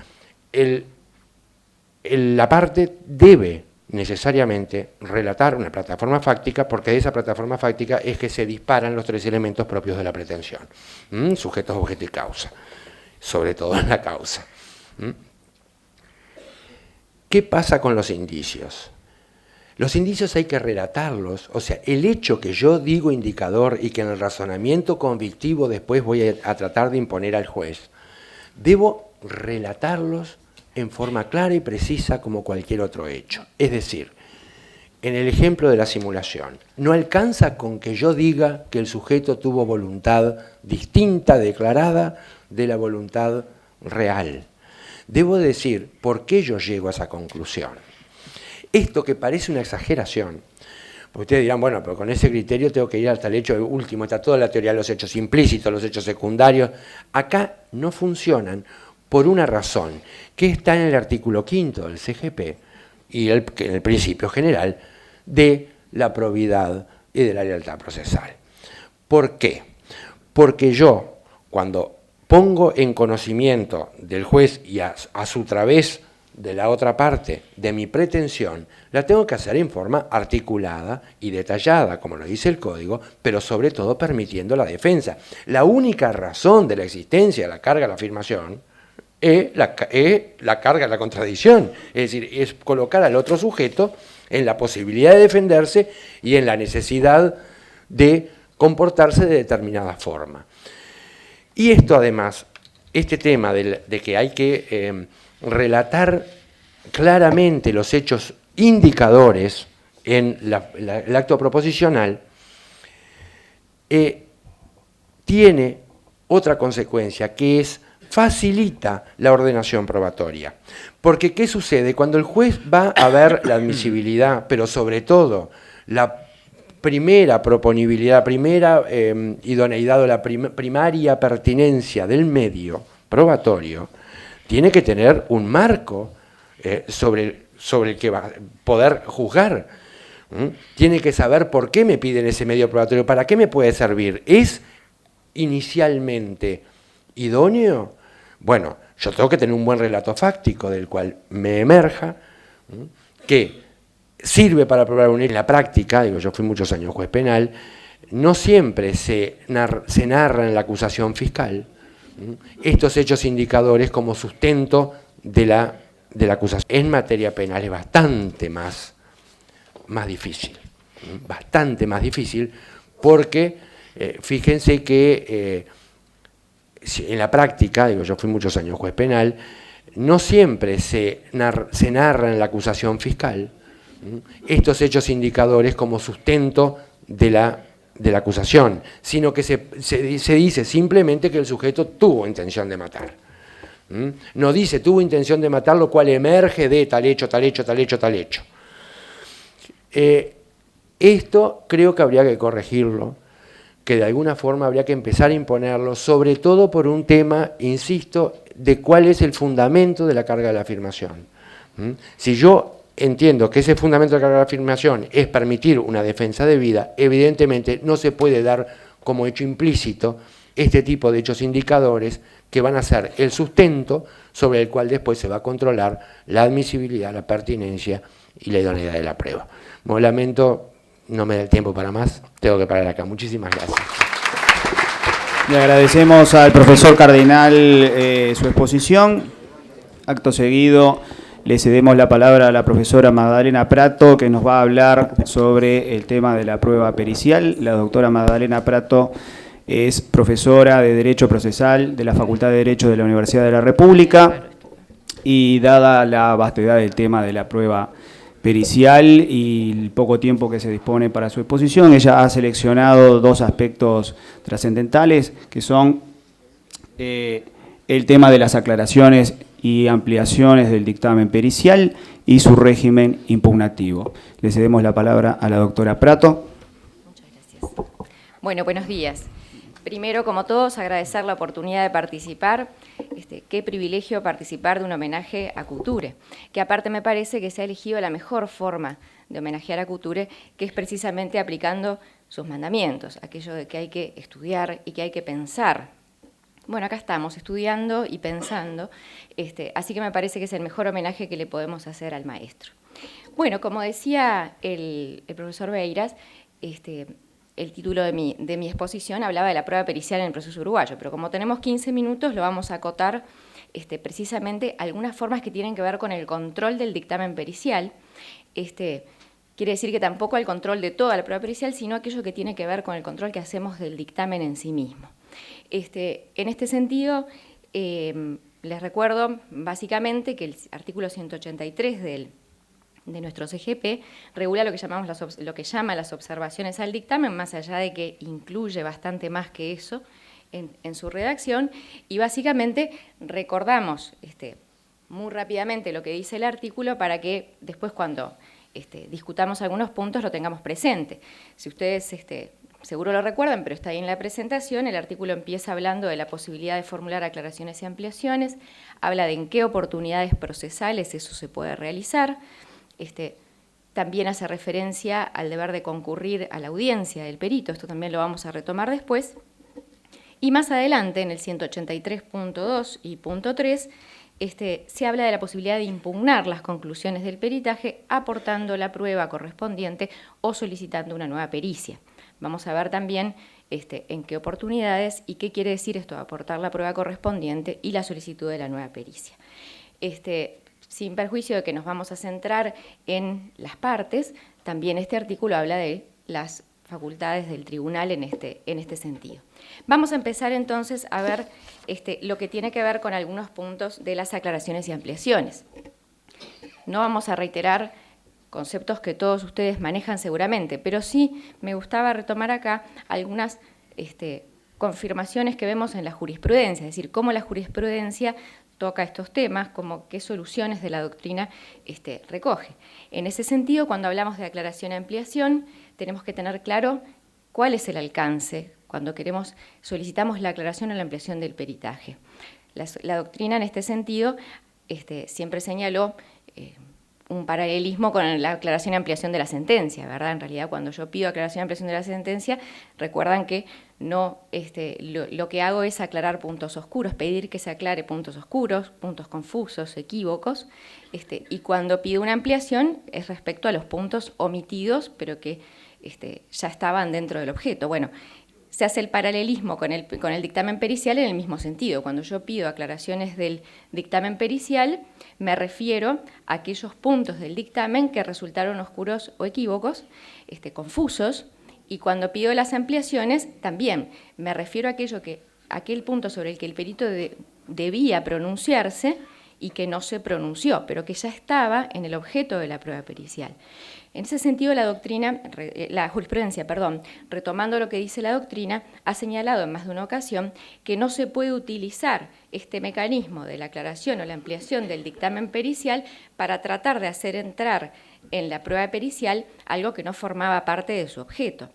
la parte debe necesariamente relatar una plataforma fáctica, porque de esa plataforma fáctica es que se disparan los tres elementos propios de la pretensión. Sujetos, objeto y causa, sobre todo en la causa. ¿Qué pasa con los indicios? Los indicios hay que relatarlos, o sea, el hecho que yo digo indicador y que en el razonamiento convictivo después voy a tratar de imponer al juez, debo relatarlos en forma clara y precisa como cualquier otro hecho. Es decir, en el ejemplo de la simulación, no alcanza con que yo diga que el sujeto tuvo voluntad distinta, declarada, de la voluntad real. Debo decir por qué yo llego a esa conclusión. Esto que parece una exageración, porque ustedes dirán, bueno, pero con ese criterio tengo que ir hasta el hecho último, está toda la teoría de los hechos implícitos, los hechos secundarios. Acá no funcionan por una razón, que está en el artículo 5 del CGP y en el principio general de la probidad y de la lealtad procesal. ¿Por qué? Porque yo, cuando pongo en conocimiento del juez y a su través de la otra parte de mi pretensión, la tengo que hacer en forma articulada y detallada, como lo dice el Código, pero sobre todo permitiendo la defensa. La única razón de la existencia de la carga de la afirmación es la carga de la contradicción, es decir, es colocar al otro sujeto en la posibilidad de defenderse y en la necesidad de comportarse de determinada forma. Y esto además, este tema de que hay que relatar claramente los hechos indicadores en el acto proposicional, tiene otra consecuencia, que es facilita la ordenación probatoria. Porque ¿qué sucede? Cuando el juez va a ver la admisibilidad, pero sobre todo la primera proponibilidad, primera idoneidad o la primaria pertinencia del medio probatorio, tiene que tener un marco sobre el que va a poder juzgar. Tiene que saber por qué me piden ese medio probatorio, para qué me puede servir. ¿Es inicialmente idóneo? Bueno, yo tengo que tener un buen relato fáctico del cual me emerja, que sirve para probar un hecho. En la práctica, digo, yo fui muchos años juez penal, no siempre se narra en la acusación fiscal estos hechos indicadores como sustento de la acusación. En materia penal es bastante más difícil, porque fíjense que en la práctica, digo, yo fui muchos años juez penal, no siempre se narra en la acusación fiscal estos hechos indicadores como sustento de la acusación, sino que se dice simplemente que el sujeto tuvo intención de matar. No dice tuvo intención de matar, lo cual emerge de tal hecho, tal hecho, tal hecho, tal hecho. Esto creo que habría que corregirlo, que de alguna forma habría que empezar a imponerlo, sobre todo por un tema, insisto, de cuál es el fundamento de la carga de la afirmación. Si yo entiendo que ese fundamento de la carga de la afirmación es permitir una defensa debida, evidentemente no se puede dar como hecho implícito este tipo de hechos indicadores que van a ser el sustento sobre el cual después se va a controlar la admisibilidad, la pertinencia y la idoneidad de la prueba. Bueno, lamento, no me da el tiempo para más, tengo que parar acá. Muchísimas gracias. Le agradecemos al profesor Cardenal su exposición. Acto seguido le cedemos la palabra a la profesora Magdalena Prato, que nos va a hablar sobre el tema de la prueba pericial. La doctora Magdalena Prato es profesora de Derecho Procesal de la Facultad de Derecho de la Universidad de la República, y dada la vastedad del tema de la prueba pericial y el poco tiempo que se dispone para su exposición, ella ha seleccionado dos aspectos trascendentales, que son el tema de las aclaraciones y ampliaciones del dictamen pericial y su régimen impugnativo. Le cedemos la palabra a la doctora Prato. Muchas gracias. Bueno, buenos días. Primero, como todos, agradecer la oportunidad de participar. Qué privilegio participar de un homenaje a Couture, que aparte me parece que se ha elegido la mejor forma de homenajear a Couture, que es precisamente aplicando sus mandamientos, aquello de que hay que estudiar y que hay que pensar. Bueno, acá estamos estudiando y pensando, así que me parece que es el mejor homenaje que le podemos hacer al maestro. Bueno, como decía el profesor Beiras, el título de mi exposición hablaba de la prueba pericial en el proceso uruguayo, pero como tenemos 15 minutos, lo vamos a acotar precisamente algunas formas que tienen que ver con el control del dictamen pericial. Quiere decir que tampoco el control de toda la prueba pericial, sino aquello que tiene que ver con el control que hacemos del dictamen en sí mismo. En este sentido, les recuerdo básicamente que el artículo 183 de nuestro CGP regula lo que llama las observaciones al dictamen, más allá de que incluye bastante más que eso en su redacción, y básicamente recordamos muy rápidamente lo que dice el artículo para que después cuando discutamos algunos puntos lo tengamos presente. Si ustedes seguro lo recuerdan, pero está ahí en la presentación, el artículo empieza hablando de la posibilidad de formular aclaraciones y ampliaciones, habla de en qué oportunidades procesales eso se puede realizar. También hace referencia al deber de concurrir a la audiencia del perito, esto también lo vamos a retomar después. Y más adelante, en el 183.2 y punto 3, se habla de la posibilidad de impugnar las conclusiones del peritaje aportando la prueba correspondiente o solicitando una nueva pericia. Vamos a ver también en qué oportunidades y qué quiere decir esto, aportar la prueba correspondiente y la solicitud de la nueva pericia. Sin perjuicio de que nos vamos a centrar en las partes, también este artículo habla de las facultades del tribunal en este sentido. Vamos a empezar entonces a ver lo que tiene que ver con algunos puntos de las aclaraciones y ampliaciones. No vamos a reiterar conceptos que todos ustedes manejan seguramente, pero sí me gustaba retomar acá algunas confirmaciones que vemos en la jurisprudencia, es decir, cómo la jurisprudencia toca estos temas, como qué soluciones de la doctrina recoge. En ese sentido, cuando hablamos de aclaración y ampliación, tenemos que tener claro cuál es el alcance cuando solicitamos la aclaración o la ampliación del peritaje. La doctrina en este sentido siempre señaló un paralelismo con la aclaración y ampliación de la sentencia, ¿verdad? En realidad, cuando yo pido aclaración y ampliación de la sentencia, recuerdan que no, lo que hago es aclarar puntos oscuros, pedir que se aclare puntos oscuros, puntos confusos, equívocos, y cuando pido una ampliación es respecto a los puntos omitidos, pero que ya estaban dentro del objeto. Bueno, se hace el paralelismo con el dictamen pericial en el mismo sentido. Cuando yo pido aclaraciones del dictamen pericial, me refiero a aquellos puntos del dictamen que resultaron oscuros o equívocos, confusos, y cuando pido las ampliaciones, también me refiero a aquel punto sobre el que el perito debía pronunciarse y que no se pronunció, pero que ya estaba en el objeto de la prueba pericial. En ese sentido, la jurisprudencia, retomando lo que dice la doctrina, ha señalado en más de una ocasión que no se puede utilizar este mecanismo de la aclaración o la ampliación del dictamen pericial para tratar de hacer entrar en la prueba pericial algo que no formaba parte de su objeto.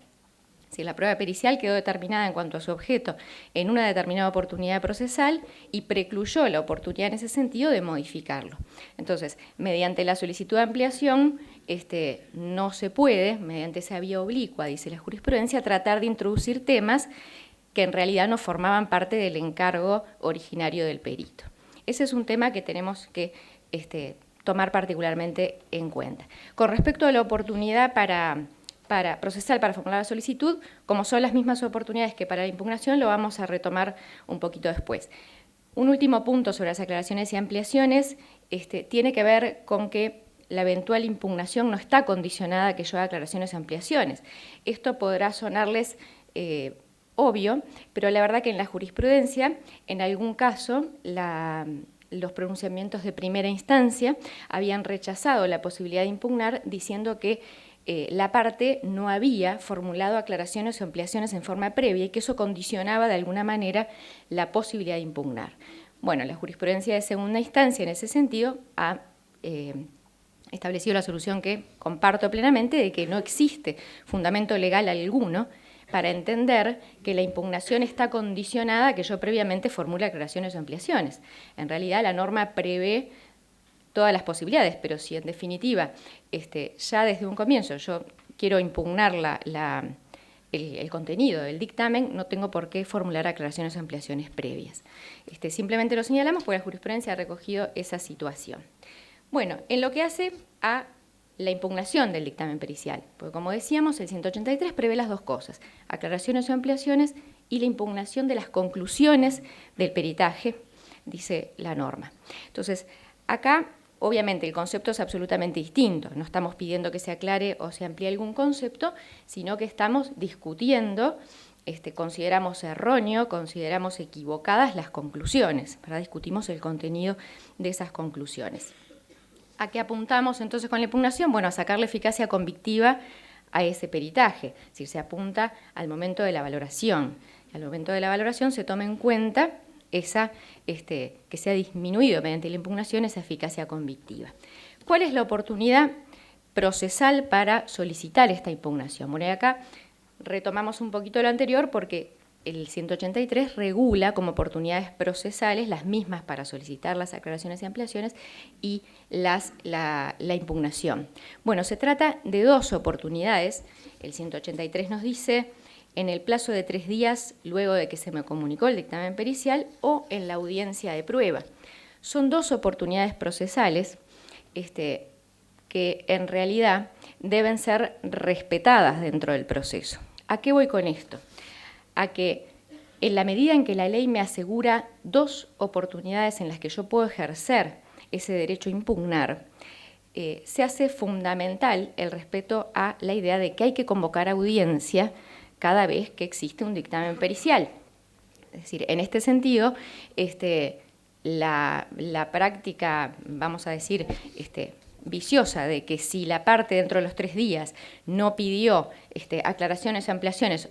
Si la prueba pericial quedó determinada en cuanto a su objeto en una determinada oportunidad procesal y precluyó la oportunidad en ese sentido de modificarlo. Entonces, mediante la solicitud de ampliación, no se puede, mediante esa vía oblicua, dice la jurisprudencia, tratar de introducir temas que en realidad no formaban parte del encargo originario del perito. Ese es un tema que tenemos que tomar particularmente en cuenta. Con respecto a la oportunidad para procesar, para formular la solicitud, como son las mismas oportunidades que para la impugnación, lo vamos a retomar un poquito después. Un último punto sobre las aclaraciones y ampliaciones, tiene que ver con que la eventual impugnación no está condicionada a que yo haga aclaraciones o ampliaciones. Esto podrá sonarles obvio, pero la verdad que en la jurisprudencia, en algún caso, los pronunciamientos de primera instancia habían rechazado la posibilidad de impugnar diciendo que la parte no había formulado aclaraciones o ampliaciones en forma previa y que eso condicionaba de alguna manera la posibilidad de impugnar. Bueno, la jurisprudencia de segunda instancia en ese sentido ha establecido la solución que comparto plenamente de que no existe fundamento legal alguno para entender que la impugnación está condicionada a que yo previamente formule aclaraciones o ampliaciones. En realidad la norma prevé todas las posibilidades, pero si en definitiva ya desde un comienzo yo quiero impugnar el contenido del dictamen, no tengo por qué formular aclaraciones o ampliaciones previas. Simplemente lo señalamos porque la jurisprudencia ha recogido esa situación. Bueno, en lo que hace a la impugnación del dictamen pericial, porque como decíamos, el 183 prevé las dos cosas, aclaraciones o ampliaciones y la impugnación de las conclusiones del peritaje, dice la norma. Entonces, acá obviamente el concepto es absolutamente distinto, no estamos pidiendo que se aclare o se amplíe algún concepto, sino que estamos discutiendo, consideramos erróneo, consideramos equivocadas las conclusiones, ¿verdad? Discutimos el contenido de esas conclusiones. ¿A qué apuntamos entonces con la impugnación? Bueno, a sacar la eficacia convictiva a ese peritaje, es decir, se apunta al momento de la valoración. Al momento de la valoración se toma en cuenta que se ha disminuido mediante la impugnación esa eficacia convictiva. ¿Cuál es la oportunidad procesal para solicitar esta impugnación? Bueno, y acá retomamos un poquito lo anterior porque el 183 regula como oportunidades procesales las mismas para solicitar las aclaraciones y ampliaciones y la impugnación. Bueno, se trata de dos oportunidades. El 183 nos dice en el plazo de 3 días luego de que se me comunicó el dictamen pericial o en la audiencia de prueba. Son dos oportunidades procesales que en realidad deben ser respetadas dentro del proceso. ¿A qué voy con esto? A que en la medida en que la ley me asegura dos oportunidades en las que yo puedo ejercer ese derecho a impugnar, se hace fundamental el respeto a la idea de que hay que convocar audiencia cada vez que existe un dictamen pericial. Es decir, en este sentido, la práctica, vamos a decir, viciosa de que si la parte dentro de los 3 días no pidió aclaraciones o ampliaciones,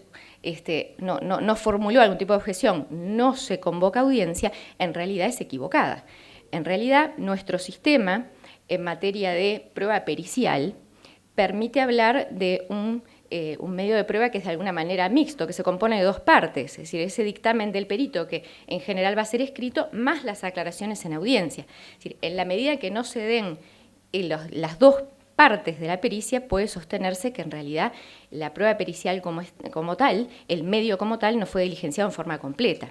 no formuló algún tipo de objeción, no se convoca audiencia, en realidad es equivocada. En realidad, nuestro sistema en materia de prueba pericial permite hablar de un medio de prueba que es de alguna manera mixto, que se compone de dos partes, es decir, ese dictamen del perito que en general va a ser escrito, más las aclaraciones en audiencia. Es decir, en la medida que no se den las dos partes de la pericia, puede sostenerse que en realidad la prueba pericial como tal, el medio como tal, no fue diligenciado en forma completa.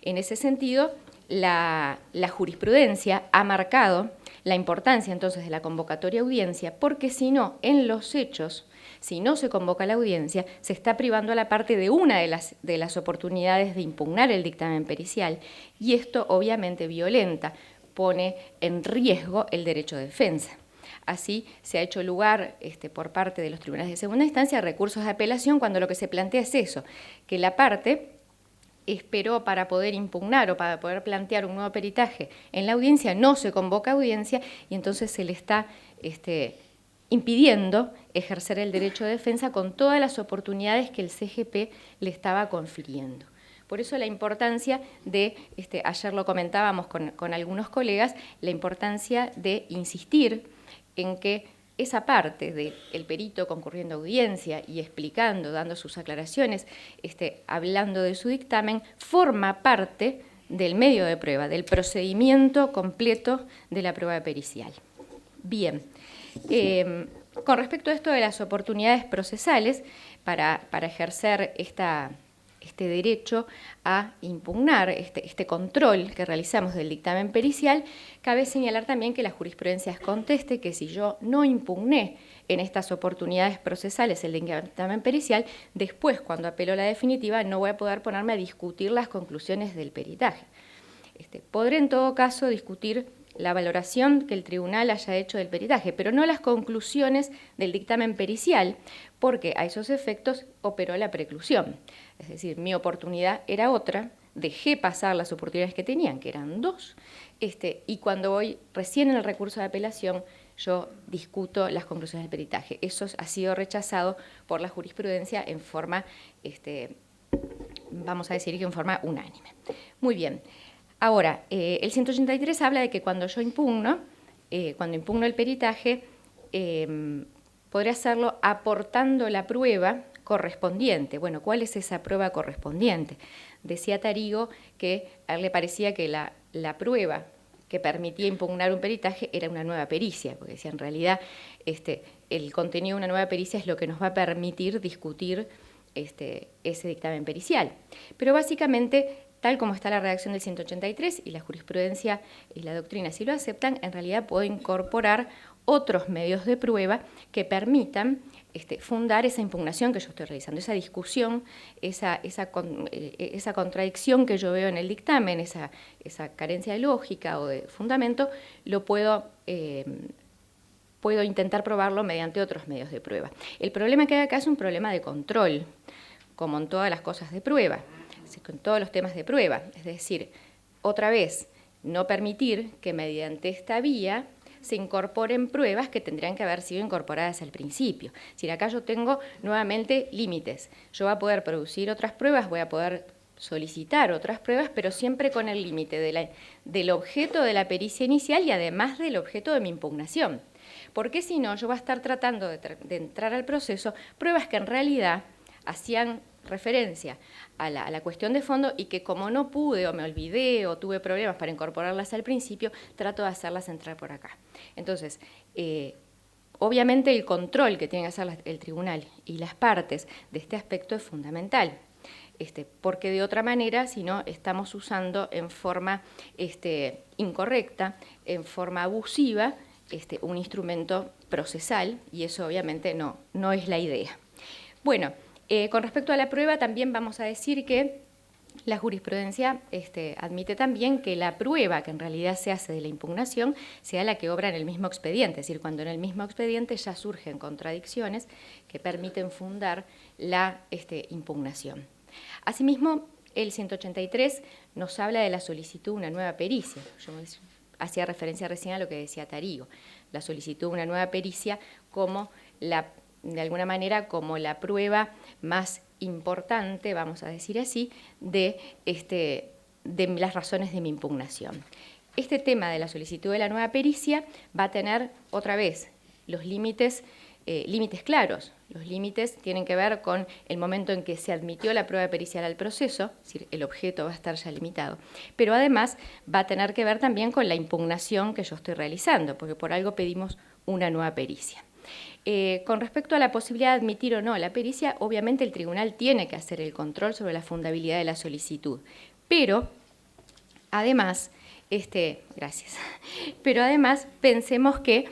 En ese sentido, la jurisprudencia ha marcado la importancia entonces de la convocatoria a audiencia, porque si no, en los hechos, si no se convoca la audiencia, se está privando a la parte de una de las oportunidades de impugnar el dictamen pericial, y esto obviamente violenta, pone en riesgo el derecho de defensa. Así se ha hecho lugar por parte de los tribunales de segunda instancia a recursos de apelación cuando lo que se plantea es eso, que la parte esperó para poder impugnar o para poder plantear un nuevo peritaje en la audiencia, no se convoca audiencia y entonces se le está impidiendo ejercer el derecho de defensa con todas las oportunidades que el CGP le estaba confiriendo. Por eso la importancia de, ayer lo comentábamos con algunos colegas, la importancia de insistir en que esa parte del perito concurriendo a audiencia y explicando, dando sus aclaraciones, hablando de su dictamen, forma parte del medio de prueba, del procedimiento completo de la prueba pericial. Bien, con respecto a esto de las oportunidades procesales, para ejercer este derecho a impugnar, este control que realizamos del dictamen pericial, cabe señalar también que la jurisprudencia conteste que si yo no impugné en estas oportunidades procesales el dictamen pericial, después, cuando apelo la definitiva, no voy a poder ponerme a discutir las conclusiones del peritaje. Podré en todo caso discutir la valoración que el tribunal haya hecho del peritaje, pero no las conclusiones del dictamen pericial, porque a esos efectos operó la preclusión. Es decir, mi oportunidad era otra, dejé pasar las oportunidades que tenían, que eran 2, y cuando voy recién en el recurso de apelación, yo discuto las conclusiones del peritaje. Eso ha sido rechazado por la jurisprudencia en forma, vamos a decir que en forma unánime. Muy bien. Ahora, el 183 habla de que cuando yo impugno, cuando impugno el peritaje, podré hacerlo aportando la prueba correspondiente. Bueno, ¿cuál es esa prueba correspondiente? Decía Tarigo que a él le parecía que la prueba que permitía impugnar un peritaje era una nueva pericia, porque decía, en realidad el contenido de una nueva pericia es lo que nos va a permitir discutir ese dictamen pericial. Pero básicamente, tal como está la redacción del 183 y la jurisprudencia y la doctrina si lo aceptan, en realidad puedo incorporar otros medios de prueba que permitan fundar esa impugnación que yo estoy realizando, esa discusión, esa contradicción que yo veo en el dictamen, esa carencia de lógica o de fundamento, lo puedo intentar probarlo mediante otros medios de prueba. El problema que hay acá es un problema de control, como en todas las cosas de prueba, con todos los temas de prueba. Es decir, otra vez, no permitir que mediante esta vía se incorporen pruebas que tendrían que haber sido incorporadas al principio. Es decir, acá yo tengo nuevamente límites. Yo voy a poder producir otras pruebas, voy a poder solicitar otras pruebas, pero siempre con el límite del objeto de la pericia inicial y además del objeto de mi impugnación. Porque si no, yo voy a estar tratando de entrar al proceso pruebas que en realidad hacían referencia a la cuestión de fondo y que como no pude o me olvidé o tuve problemas para incorporarlas al principio, trato de hacerlas entrar por acá. Entonces, obviamente el control que tiene que hacer el tribunal y las partes de este aspecto es fundamental, porque de otra manera, si no, estamos usando en forma incorrecta, en forma abusiva, un instrumento procesal y eso obviamente no es la idea. Bueno, con respecto a la prueba, también vamos a decir que la jurisprudencia admite también que la prueba que en realidad se hace de la impugnación sea la que obra en el mismo expediente, es decir, cuando en el mismo expediente ya surgen contradicciones que permiten fundar la impugnación. Asimismo, el 183 nos habla de la solicitud de una nueva pericia. Yo hacía referencia recién a lo que decía Tarigo, la solicitud de una nueva pericia como de alguna manera como la prueba más importante, vamos a decir así, de las razones de mi impugnación. Este tema de la solicitud de la nueva pericia va a tener otra vez los límites claros. Los límites tienen que ver con el momento en que se admitió la prueba pericial al proceso, es decir, el objeto va a estar ya limitado, pero además va a tener que ver también con la impugnación que yo estoy realizando, porque por algo pedimos una nueva pericia. Con respecto a la posibilidad de admitir o no la pericia, obviamente el tribunal tiene que hacer el control sobre la fundabilidad de la solicitud, pero además, pensemos que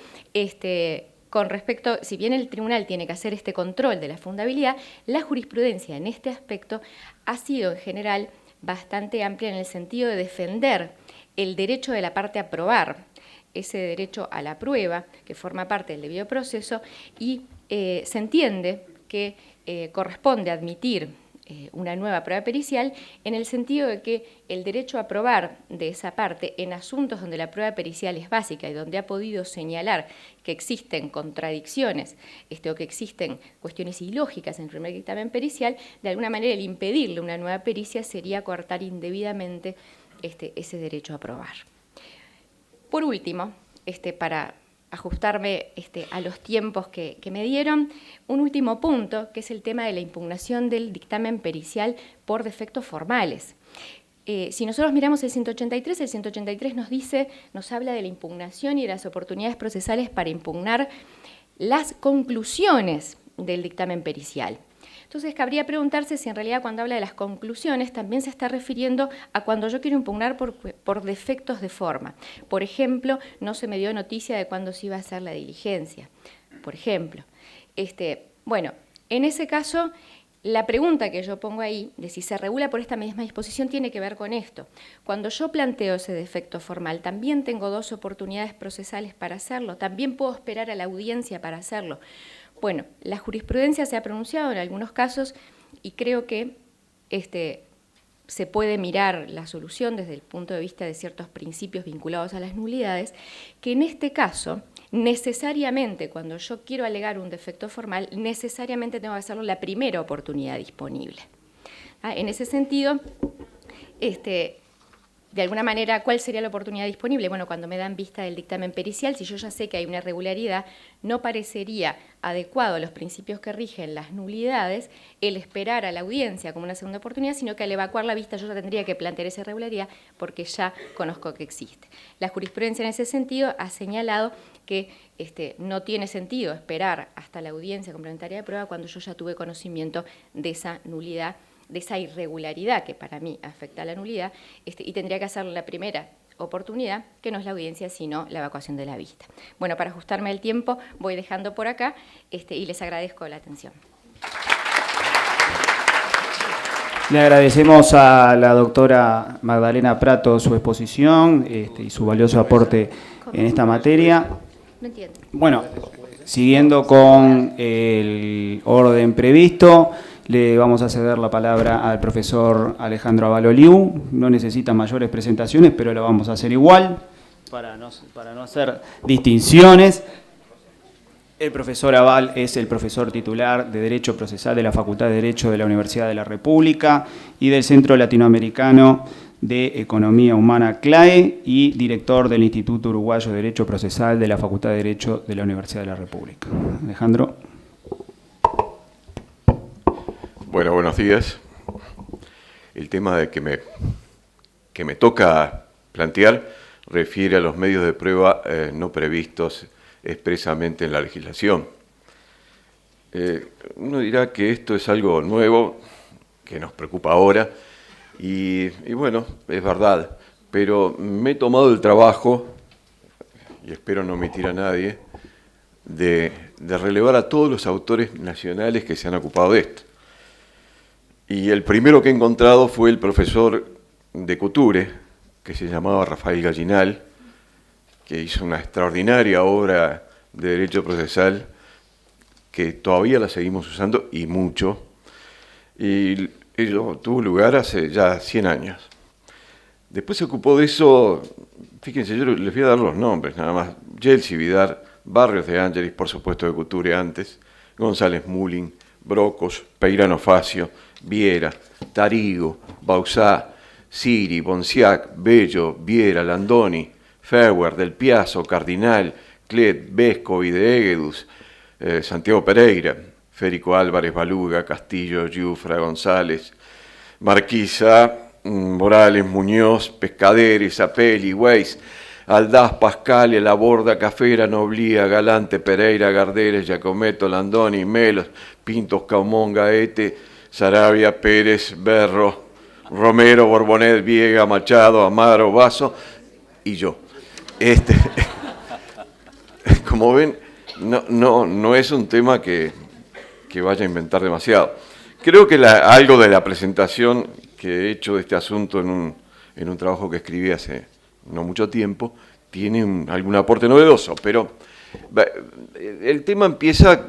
con respecto, si bien el tribunal tiene que hacer este control de la fundabilidad, la jurisprudencia en este aspecto ha sido en general bastante amplia en el sentido de defender el derecho de la parte a probar, ese derecho a la prueba que forma parte del debido proceso y se entiende que corresponde admitir una nueva prueba pericial en el sentido de que el derecho a probar de esa parte en asuntos donde la prueba pericial es básica y donde ha podido señalar que existen contradicciones o que existen cuestiones ilógicas en el primer dictamen pericial, de alguna manera el impedirle una nueva pericia sería coartar indebidamente ese derecho a probar. Por último, para ajustarme a los tiempos que me dieron, un último punto, que es el tema de la impugnación del dictamen pericial por defectos formales. Si nosotros miramos el 183 nos habla de la impugnación y de las oportunidades procesales para impugnar las conclusiones del dictamen pericial. Entonces, cabría preguntarse si en realidad cuando habla de las conclusiones también se está refiriendo a cuando yo quiero impugnar por defectos de forma. Por ejemplo, no se me dio noticia de cuándo se iba a hacer la diligencia, por ejemplo. Bueno, en ese caso, la pregunta que yo pongo ahí, de si se regula por esta misma disposición, tiene que ver con esto. Cuando yo planteo ese defecto formal, también tengo 2 oportunidades procesales para hacerlo, también puedo esperar a la audiencia para hacerlo. Bueno, la jurisprudencia se ha pronunciado en algunos casos y creo que se puede mirar la solución desde el punto de vista de ciertos principios vinculados a las nulidades, que en este caso, necesariamente, cuando yo quiero alegar un defecto formal, necesariamente tengo que hacerlo la primera oportunidad disponible. En ese sentido, de alguna manera, ¿cuál sería la oportunidad disponible? Bueno, cuando me dan vista del dictamen pericial, si yo ya sé que hay una irregularidad, no parecería adecuado a los principios que rigen las nulidades el esperar a la audiencia como una segunda oportunidad, sino que al evacuar la vista yo ya tendría que plantear esa irregularidad porque ya conozco que existe. La jurisprudencia en ese sentido ha señalado que no tiene sentido esperar hasta la audiencia complementaria de prueba cuando yo ya tuve conocimiento de esa nulidad, de esa irregularidad que para mí afecta a la nulidad, y tendría que hacer la primera oportunidad, que no es la audiencia, sino la evacuación de la vista. Bueno, para ajustarme el tiempo, voy dejando por acá y les agradezco la atención. Le agradecemos a la doctora Magdalena Prato su exposición y su valioso aporte en esta materia. No entiendo. Bueno, siguiendo con el orden previsto, le vamos a ceder la palabra al profesor Alejandro Avaloliu. No necesita mayores presentaciones, pero lo vamos a hacer igual, para no hacer distinciones. El profesor Aval es el profesor titular de Derecho Procesal de la Facultad de Derecho de la Universidad de la República y del Centro Latinoamericano de Economía Humana CLAE y director del Instituto Uruguayo de Derecho Procesal de la Facultad de Derecho de la Universidad de la República. Alejandro. Bueno, buenos días. El tema que me toca plantear refiere a los medios de prueba no previstos expresamente en la legislación. Uno dirá que esto es algo nuevo, que nos preocupa ahora, y bueno, es verdad, pero me he tomado el trabajo, y espero no omitir a nadie, de relevar a todos los autores nacionales que se han ocupado de esto. Y el primero que he encontrado fue el profesor de Couture, que se llamaba Rafael Gallinal, que hizo una extraordinaria obra de derecho procesal que todavía la seguimos usando y mucho. Y ello tuvo lugar hace ya 100 años. Después se ocupó de eso, fíjense, yo les voy a dar los nombres nada más. Gelsi Vidar, Barrios de Ángeles, por supuesto de Couture antes, González Mullin, Brocos, Peirano Facio, Viera, Tarigo, Bauzá, Siri, Bonciac, Bello, Viera, Landoni, Feuer, Del Piazzo, Cardinal, Clet, Vescovi de Egedus, Santiago Pereira, Férico Álvarez, Baluga, Castillo, Giufra, González, Marquisa, Morales, Muñoz, Pescaderes, Apelli, Weiss, Aldaz, Pascal, Laborda, Cafera, Noblía, Galante, Pereira, Garderes, Giacometto, Landoni, Melos, Pintos, Caumón, Gaete, Sarabia, Pérez, Berro, Romero, Borbonet, Viega, Machado, Amaro, Vaso y yo. Como ven, no es un tema que vaya a inventar demasiado. Creo que algo de la presentación que he hecho de este asunto en un trabajo que escribí hace no mucho tiempo tiene algún aporte novedoso, pero el tema empieza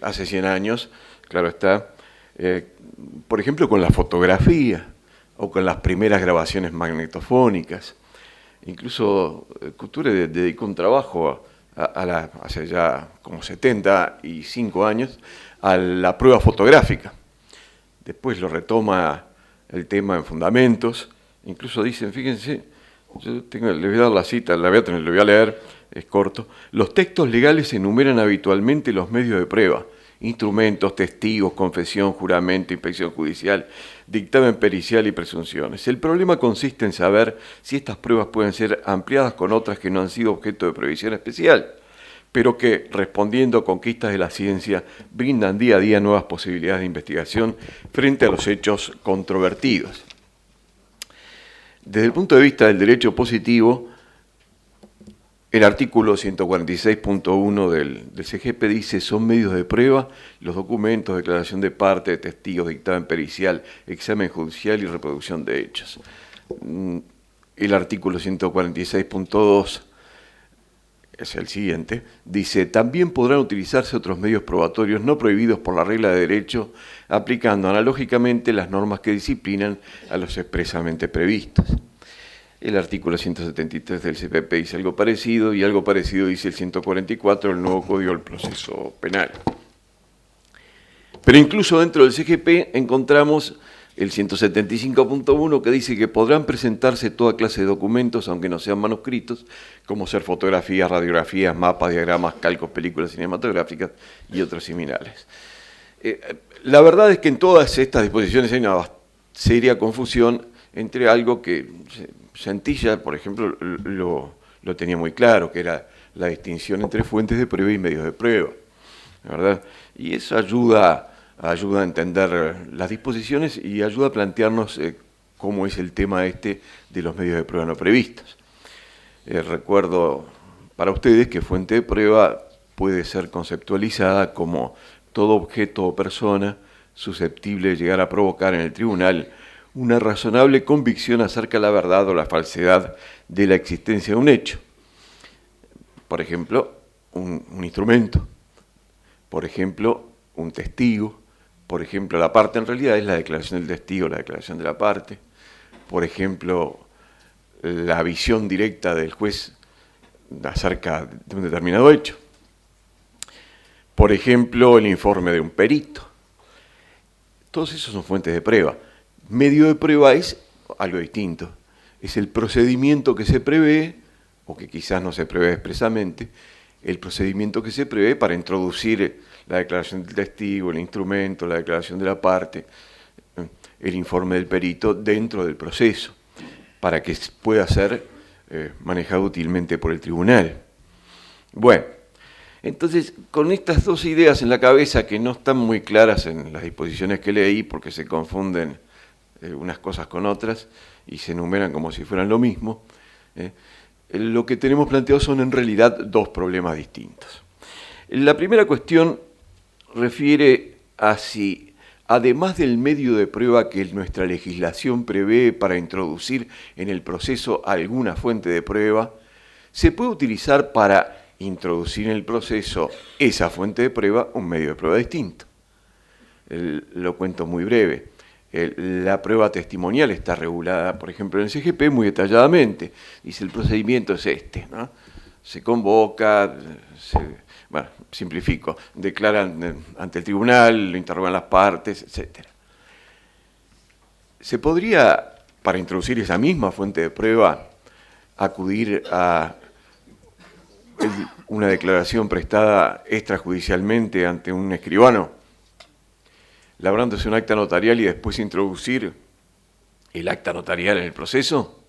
hace 100 años, claro está, por ejemplo con la fotografía o con las primeras grabaciones magnetofónicas. Incluso Couture dedicó un trabajo hace ya como 75 años a la prueba fotográfica. Después lo retoma el tema en Fundamentos. Incluso dicen, fíjense, les voy a dar la cita, lo voy a leer, es corto. Los textos legales enumeran habitualmente los medios de prueba: instrumentos, testigos, confesión, juramento, inspección judicial, dictamen pericial y presunciones. El problema consiste en saber si estas pruebas pueden ser ampliadas con otras que no han sido objeto de previsión especial, pero que, respondiendo a conquistas de la ciencia, brindan día a día nuevas posibilidades de investigación frente a los hechos controvertidos. Desde el punto de vista del derecho positivo, El artículo 146.1 del CGP dice: son medios de prueba los documentos, declaración de parte, de testigos, dictamen pericial, examen judicial y reproducción de hechos. El artículo 146.2 es el siguiente, dice: también podrán utilizarse otros medios probatorios no prohibidos por la regla de derecho, aplicando analógicamente las normas que disciplinan a los expresamente previstos. El artículo 173 del CPP dice algo parecido, y algo parecido dice el 144 del nuevo Código del Proceso Penal. Pero incluso dentro del CGP encontramos el 175.1, que dice que podrán presentarse toda clase de documentos, aunque no sean manuscritos, como ser fotografías, radiografías, mapas, diagramas, calcos, películas cinematográficas y otros similares. La verdad es que en todas estas disposiciones hay una seria confusión entre algo que Santilla, por ejemplo, lo tenía muy claro, que era la distinción entre fuentes de prueba y medios de prueba, ¿verdad? Y eso ayuda a entender las disposiciones y ayuda a plantearnos cómo es el tema de los medios de prueba no previstos. Recuerdo para ustedes que fuente de prueba puede ser conceptualizada como todo objeto o persona susceptible de llegar a provocar en el tribunal una razonable convicción acerca de la verdad o la falsedad de la existencia de un hecho. Por ejemplo, un instrumento, por ejemplo, un testigo, por ejemplo, la parte en realidad es la declaración del testigo, la declaración de la parte, por ejemplo, la visión directa del juez acerca de un determinado hecho, por ejemplo, el informe de un perito. Todos esos son fuentes de prueba. Medio de prueba es algo distinto, es el procedimiento que se prevé, o que quizás no se prevé expresamente, el procedimiento que se prevé para introducir la declaración del testigo, el instrumento, la declaración de la parte, el informe del perito dentro del proceso, para que pueda ser manejado útilmente por el tribunal. Bueno, entonces, con estas dos ideas en la cabeza que no están muy claras en las disposiciones que leí, porque se confunden unas cosas con otras y se enumeran como si fueran lo mismo, lo que tenemos planteado son en realidad dos problemas distintos. La primera cuestión refiere a si, además del medio de prueba que nuestra legislación prevé para introducir en el proceso alguna fuente de prueba, se puede utilizar para introducir en el proceso esa fuente de prueba un medio de prueba distinto. Lo cuento muy breve. La prueba testimonial está regulada, por ejemplo, en el CGP muy detalladamente. Dice, el procedimiento es este, ¿no? Se convoca, bueno, simplifico, declaran ante el tribunal, lo interrogan las partes, etc. ¿Se podría, para introducir esa misma fuente de prueba, acudir a una declaración prestada extrajudicialmente ante un escribano, labrándose un acta notarial y después introducir el acta notarial en el proceso?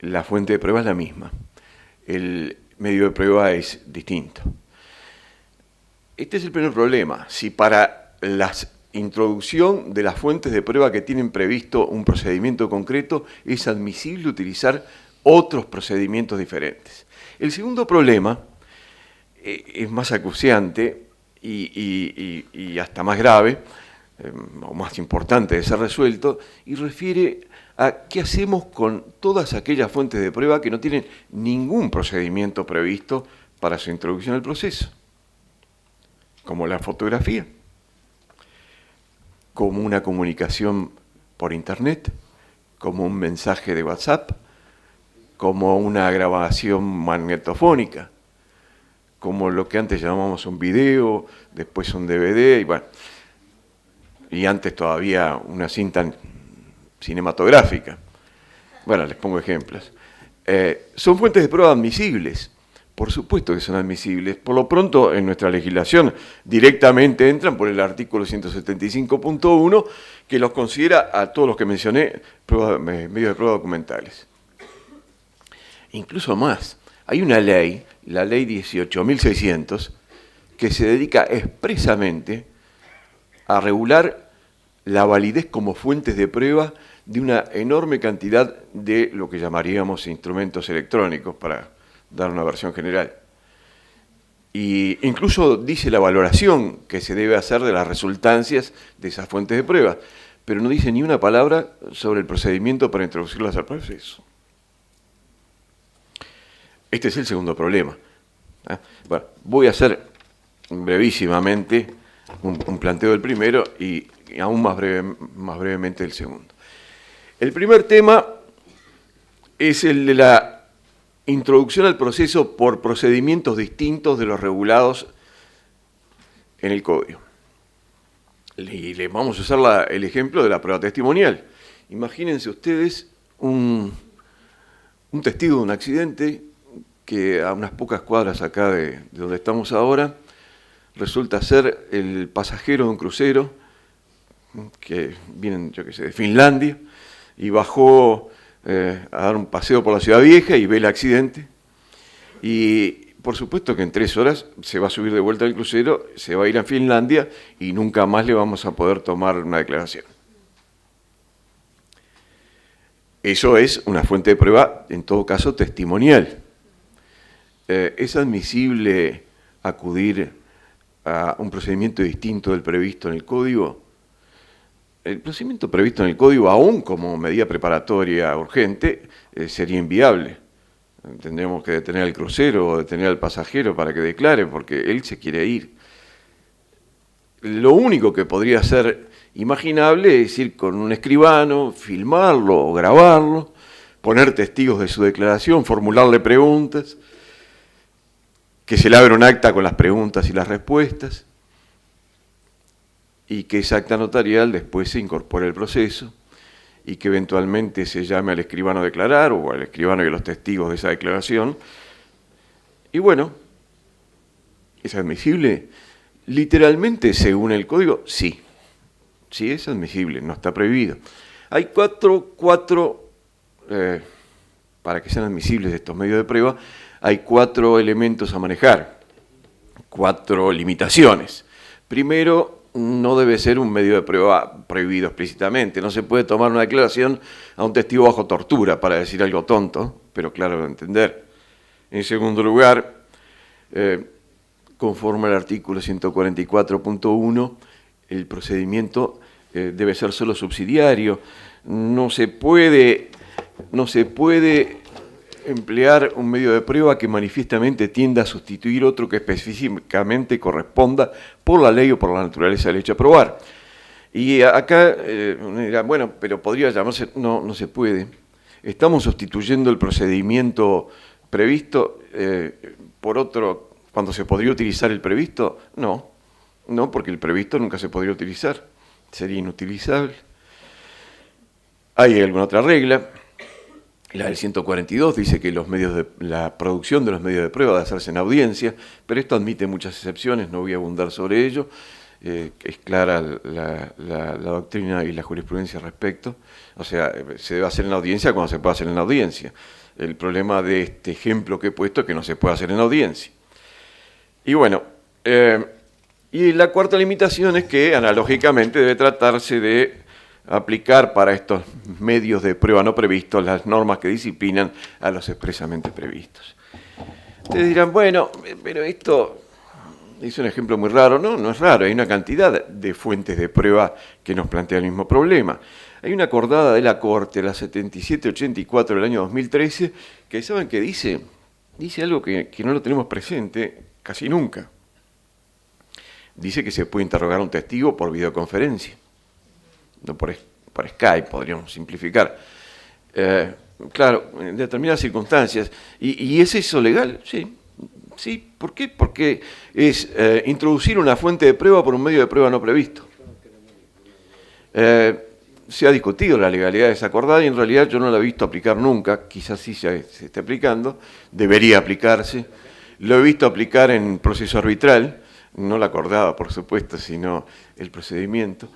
La fuente de prueba es la misma, el medio de prueba es distinto. Este es el primer problema. Si para la introducción de las fuentes de prueba que tienen previsto un procedimiento concreto es admisible utilizar otros procedimientos diferentes. El segundo problema es más acuciante y hasta más grave, o más importante de ser resuelto, y refiere a qué hacemos con todas aquellas fuentes de prueba que no tienen ningún procedimiento previsto para su introducción al proceso, como la fotografía, como una comunicación por internet, como un mensaje de WhatsApp, como una grabación magnetofónica, como lo que antes llamábamos un video, después un DVD, y bueno, y antes todavía una cinta cinematográfica. Bueno, les pongo ejemplos. Son fuentes de prueba admisibles, por supuesto que son admisibles. Por lo pronto, en nuestra legislación directamente entran por el artículo 175.1, que los considera a todos los que mencioné medios de prueba documentales. Incluso más, hay una ley, la ley 18.600, que se dedica expresamente a regular la validez como fuentes de prueba de una enorme cantidad de lo que llamaríamos instrumentos electrónicos, para dar una versión general. Y incluso dice la valoración que se debe hacer de las resultancias de esas fuentes de prueba, pero no dice ni una palabra sobre el procedimiento para introducirlas al proceso. Este es el segundo problema. Bueno, voy a hacer brevísimamente un planteo del primero y aún más brevemente el segundo. El primer tema es el de la introducción al proceso por procedimientos distintos de los regulados en el Código. Y les vamos a usar el ejemplo de la prueba testimonial. Imagínense ustedes un testigo de un accidente que a unas pocas cuadras acá de donde estamos ahora resulta ser el pasajero de un crucero que vienen, yo qué sé, de Finlandia, y bajó a dar un paseo por la Ciudad Vieja y ve el accidente. Y por supuesto que en 3 horas se va a subir de vuelta al crucero, se va a ir a Finlandia y nunca más le vamos a poder tomar una declaración. Eso es una fuente de prueba, en todo caso, testimonial. ¿Es admisible acudir a un procedimiento distinto del previsto en el Código? El procedimiento previsto en el Código, aún como medida preparatoria urgente, sería inviable. Tendríamos que detener al crucero o detener al pasajero para que declare, porque él se quiere ir. Lo único que podría ser imaginable es ir con un escribano, filmarlo o grabarlo, poner testigos de su declaración, formularle preguntas, que se elabore un acta con las preguntas y las respuestas, y que esa acta notarial después se incorpore al proceso y que eventualmente se llame al escribano a declarar o al escribano y a los testigos de esa declaración. Y bueno, ¿es admisible? Literalmente, según el Código, sí. Sí es admisible, no está prohibido. Hay para que sean admisibles estos medios de prueba, hay 4 elementos a manejar, 4 limitaciones. Primero, no debe ser un medio de prueba prohibido explícitamente. No se puede tomar una declaración a un testigo bajo tortura, para decir algo tonto, pero claro de entender. En segundo lugar, conforme al artículo 144.1, el procedimiento debe ser solo subsidiario. No se puede emplear un medio de prueba que manifiestamente tienda a sustituir otro que específicamente corresponda por la ley o por la naturaleza del hecho a probar. Y acá uno dirá, bueno, pero podría llamarse, no se puede. Estamos sustituyendo el procedimiento previsto por otro cuando se podría utilizar el previsto. No, porque el previsto nunca se podría utilizar, sería inutilizable. ¿Hay alguna otra regla? La del 142 dice que la producción de los medios de prueba debe hacerse en audiencia, pero esto admite muchas excepciones, no voy a abundar sobre ello. Es clara la doctrina y la jurisprudencia al respecto. O sea, se debe hacer en audiencia cuando se puede hacer en audiencia. El problema de este ejemplo que he puesto es que no se puede hacer en audiencia. Y bueno, y la cuarta limitación es que analógicamente debe tratarse de aplicar para estos medios de prueba no previstos las normas que disciplinan a los expresamente previstos. Ustedes dirán, bueno, pero esto es un ejemplo muy raro. No es raro, hay una cantidad de fuentes de prueba que nos plantea el mismo problema. Hay una acordada de la Corte, la 7784 del año 2013, que ¿saben qué dice? Dice algo que no lo tenemos presente casi nunca. Dice que se puede interrogar a un testigo por videoconferencia. No por Skype, podríamos simplificar. Claro, en determinadas circunstancias. ¿Y es eso legal? Sí. ¿Por qué? Porque es introducir una fuente de prueba por un medio de prueba no previsto. Se ha discutido la legalidad de esa acordada y en realidad yo no la he visto aplicar nunca. Quizás sí se esté aplicando. Debería aplicarse. Lo he visto aplicar en proceso arbitral. No la acordada, por supuesto, sino el procedimiento.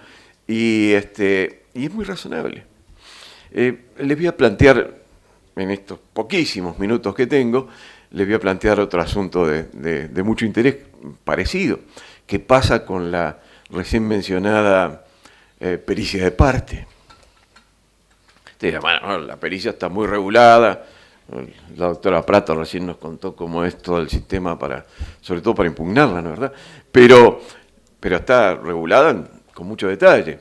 Y es muy razonable. Les voy a plantear, en estos poquísimos minutos que tengo, les voy a plantear otro asunto de mucho interés parecido. ¿Qué pasa con la recién mencionada pericia de parte? Ustedes dirán, bueno, la pericia está muy regulada, La doctora Prato recién nos contó cómo es todo el sistema, sobre todo para impugnarla, ¿no es verdad? Pero está regulada con mucho detalle.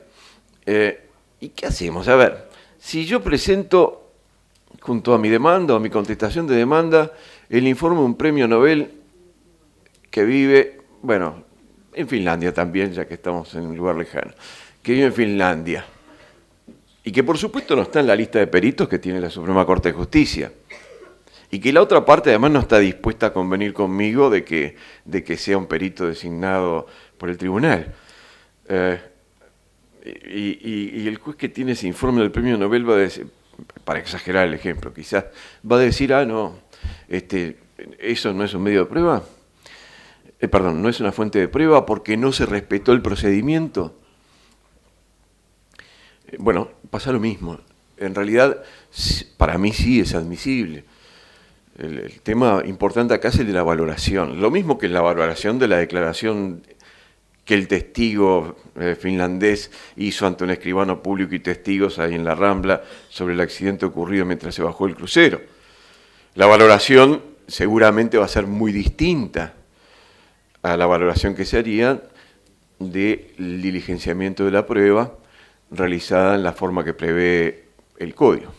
¿Y qué hacemos? A ver, si yo presento junto a mi demanda o a mi contestación de demanda el informe de un premio Nobel que vive, bueno, en Finlandia también, ya que estamos en un lugar lejano, que vive en Finlandia, y que por supuesto no está en la lista de peritos que tiene la Suprema Corte de Justicia, y que la otra parte además no está dispuesta a convenir conmigo de que sea un perito designado por el tribunal. Y el juez que tiene ese informe del premio Nobel va a decir, para exagerar el ejemplo quizás, va a decir, no, eso no es un medio de prueba, perdón, no es una fuente de prueba porque no se respetó el procedimiento. Bueno, pasa lo mismo. En realidad, para mí sí es admisible. El tema importante acá es el de la valoración. Lo mismo que la valoración de la declaración que el testigo finlandés hizo ante un escribano público y testigos ahí en la Rambla sobre el accidente ocurrido mientras se bajó el crucero. La valoración seguramente va a ser muy distinta a la valoración que se haría del diligenciamiento de la prueba realizada en la forma que prevé el código.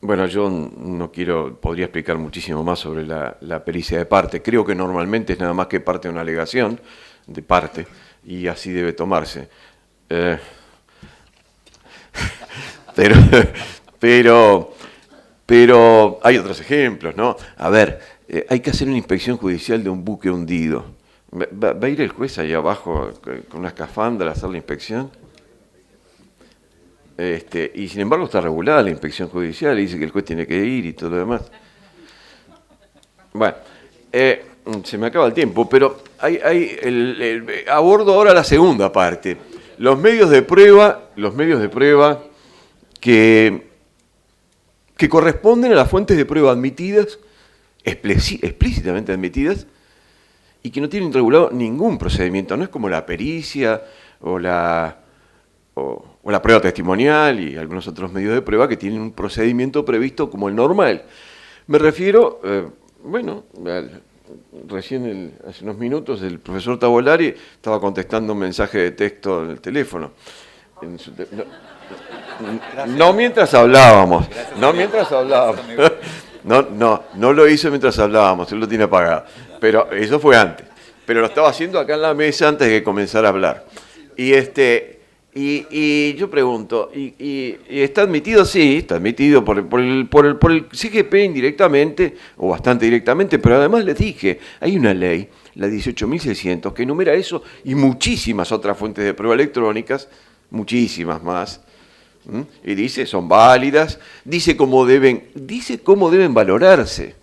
Bueno, yo no podría explicar muchísimo más sobre la pericia de parte. Creo que normalmente es nada más que parte de una alegación de parte y así debe tomarse. Pero hay otros ejemplos, ¿no? A ver, hay que hacer una inspección judicial de un buque hundido. ¿Va a ir el juez ahí abajo con una escafandra a hacer la inspección? Y sin embargo está regulada la inspección judicial y dice que el juez tiene que ir y todo lo demás. Bueno, se me acaba el tiempo, pero abordo ahora la segunda parte. Los medios de prueba que corresponden a las fuentes de prueba admitidas, explícitamente admitidas, y que no tienen regulado ningún procedimiento. No es como la pericia o la prueba testimonial y algunos otros medios de prueba que tienen un procedimiento previsto como el normal. Me refiero, recién hace unos minutos el profesor Tavolari estaba contestando un mensaje de texto en el teléfono. No mientras hablábamos, no lo hizo mientras hablábamos, él lo tiene apagado, pero eso fue antes. Pero lo estaba haciendo acá en la mesa antes de comenzar a hablar. Y yo pregunto, ¿y está admitido? Sí, está admitido por el CGP indirectamente, o bastante directamente, pero además les dije, hay una ley, la 18.600, que enumera eso y muchísimas otras fuentes de prueba electrónicas, muchísimas más, y dice, son válidas, dice cómo deben valorarse,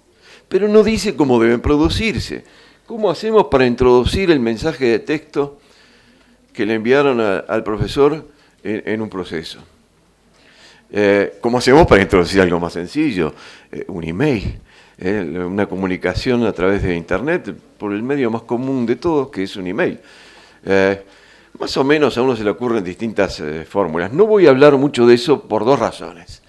pero no dice cómo deben producirse. ¿Cómo hacemos para introducir el mensaje de texto que le enviaron al profesor en un proceso? ¿Cómo hacemos para introducir algo más sencillo? Un email, una comunicación a través de Internet, por el medio más común de todos, que es un email. Más o menos a uno se le ocurren distintas fórmulas. No voy a hablar mucho de eso por dos razones.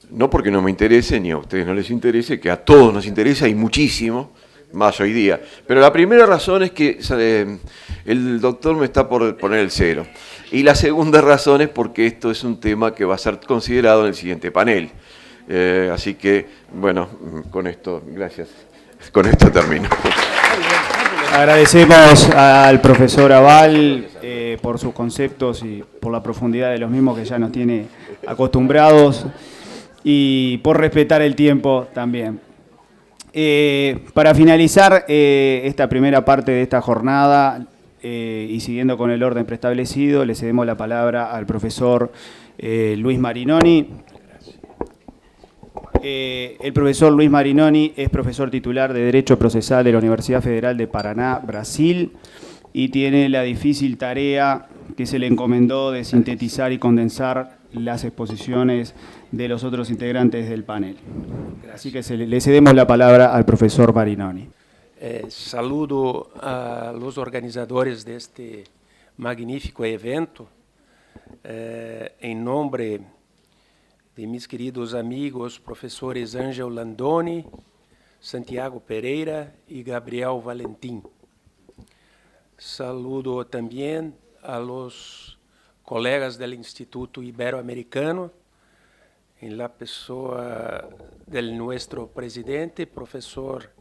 No porque no me interese, ni a ustedes no les interese, que a todos nos interesa y muchísimo, más hoy día. Pero la primera razón es que el doctor me está por poner el cero. Y la segunda razón es porque esto es un tema que va a ser considerado en el siguiente panel. Así que, bueno, con esto, gracias. Con esto termino. Agradecemos al profesor Aval por sus conceptos y por la profundidad de los mismos que ya nos tiene acostumbrados y por respetar el tiempo también. Para finalizar esta primera parte de esta jornada y siguiendo con el orden preestablecido, le cedemos la palabra al profesor Luis Marinoni. El profesor Luis Marinoni es profesor titular de Derecho Procesal de la Universidad Federal de Paraná, Brasil, y tiene la difícil tarea que se le encomendó de sintetizar y condensar las exposiciones de los otros integrantes del panel. Así que le cedemos la palabra al profesor Marinoni. Saludo a los organizadores de este magnífico evento, en nombre de mis queridos amigos professores Ângelo Landoni, Santiago Pereira e Gabriel Valentim. Saludo também a los colegas do Instituto Ibero-Americano, em la pessoa del nuestro presidente, professor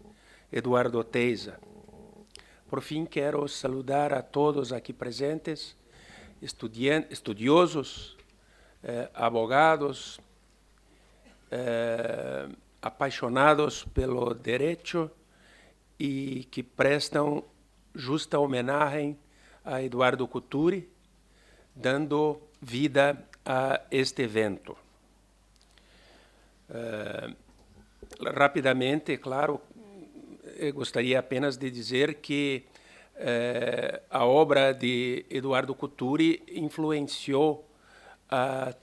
Eduardo Teiza. Por fim, quero saludar a todos aqui presentes, estudiosos, abogados, apaixonados pelo direito e que prestam justa homenagem a Eduardo Couture, dando vida a este evento. Rapidamente, claro, eu gostaria apenas de dizer que a obra de Eduardo Couture influenciou a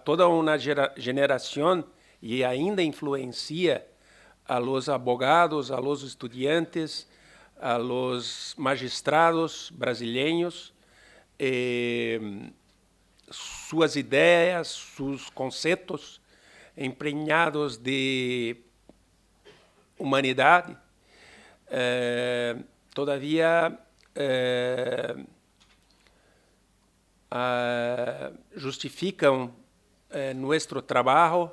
toda uma geração e ainda influencia a los abogados, a los estudiantes, a los magistrados brasileiros, suas ideias, seus conceitos emprenhados de humanidade, todavia justificam nosso trabalho,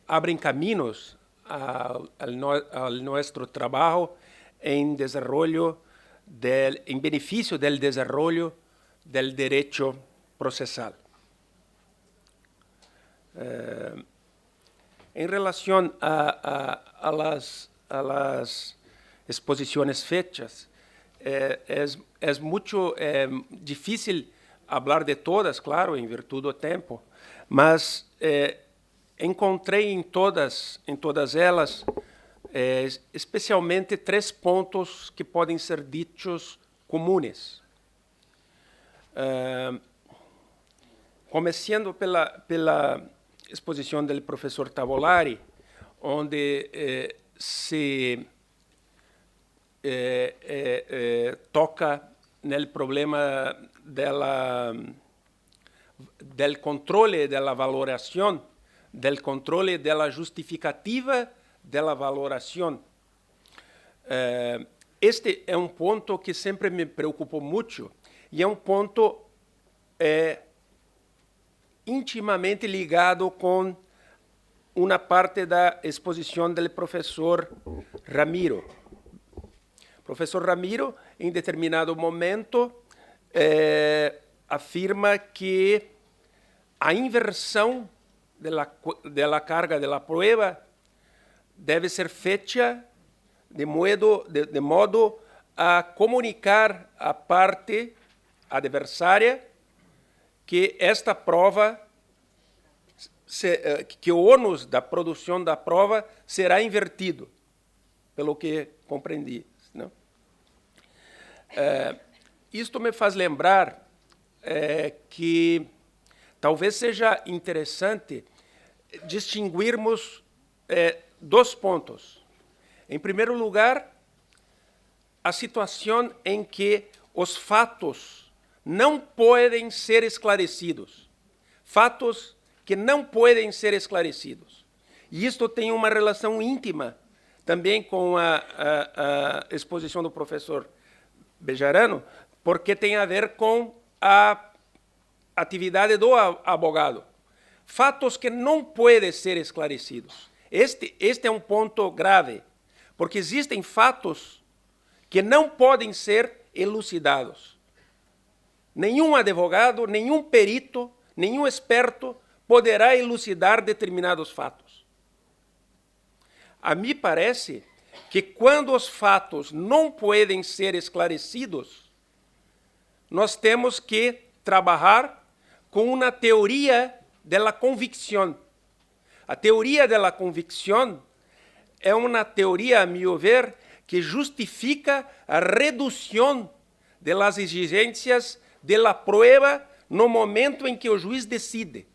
abrem caminhos ao nosso trabalho em benefício do desenvolvimento do direito processal. Em relação a las exposições feitas, é muito difícil falar de todas, claro, em virtude do tempo, mas encontrei em todas elas, especialmente 3 pontos que podem ser ditos comunes. Começando pela exposição do professor Tavolari, onde se toca no problema del controle da valoração, del controle da justificativa da valoração. Este é um ponto que sempre me preocupou muito e é um ponto intimamente ligado com uma parte da exposição do professor Ramiro. O professor Ramiro, em determinado momento, afirma que a inversão da carga da prova deve ser feita de modo a comunicar à parte adversária que esta prova, que o ônus da produção da prova será invertido, pelo que compreendi. Não? Isto me faz lembrar que talvez seja interessante distinguirmos 2 pontos. Em primeiro lugar, a situação em que os fatos não podem ser esclarecidos. Fatos que não podem ser esclarecidos. E isto tem uma relação íntima também com a exposição do professor Bejarano, porque tem a ver com a atividade do abogado. Fatos que não podem ser esclarecidos. Este é um ponto grave, porque existem fatos que não podem ser elucidados. Nenhum advogado, nenhum perito, nenhum experto poderá elucidar determinados fatos. A mim parece que quando os fatos não podem ser esclarecidos, nós temos que trabalhar com uma teoria da convicção. A teoria da convicção é uma teoria, a meu ver, que justifica a redução das exigências da prova no momento em que o juiz decide.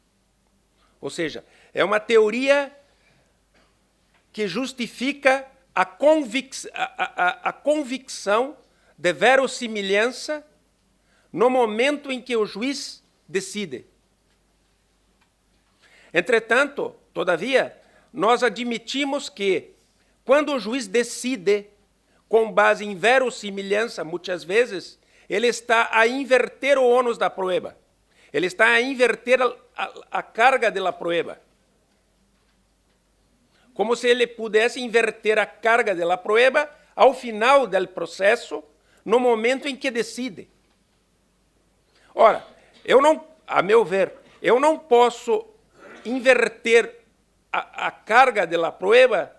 Ou seja, é uma teoria que justifica a convicção de verossimilhança no momento em que o juiz decide. Entretanto, todavia, nós admitimos que, quando o juiz decide, com base em verossimilhança, muitas vezes, ele está a inverter o ônus da prueba. Ele está a inverter a carga da prueba. Como se ele pudesse inverter a carga da prueba ao final do processo, no momento em que decide. Ora, a meu ver, eu não posso inverter a carga da prueba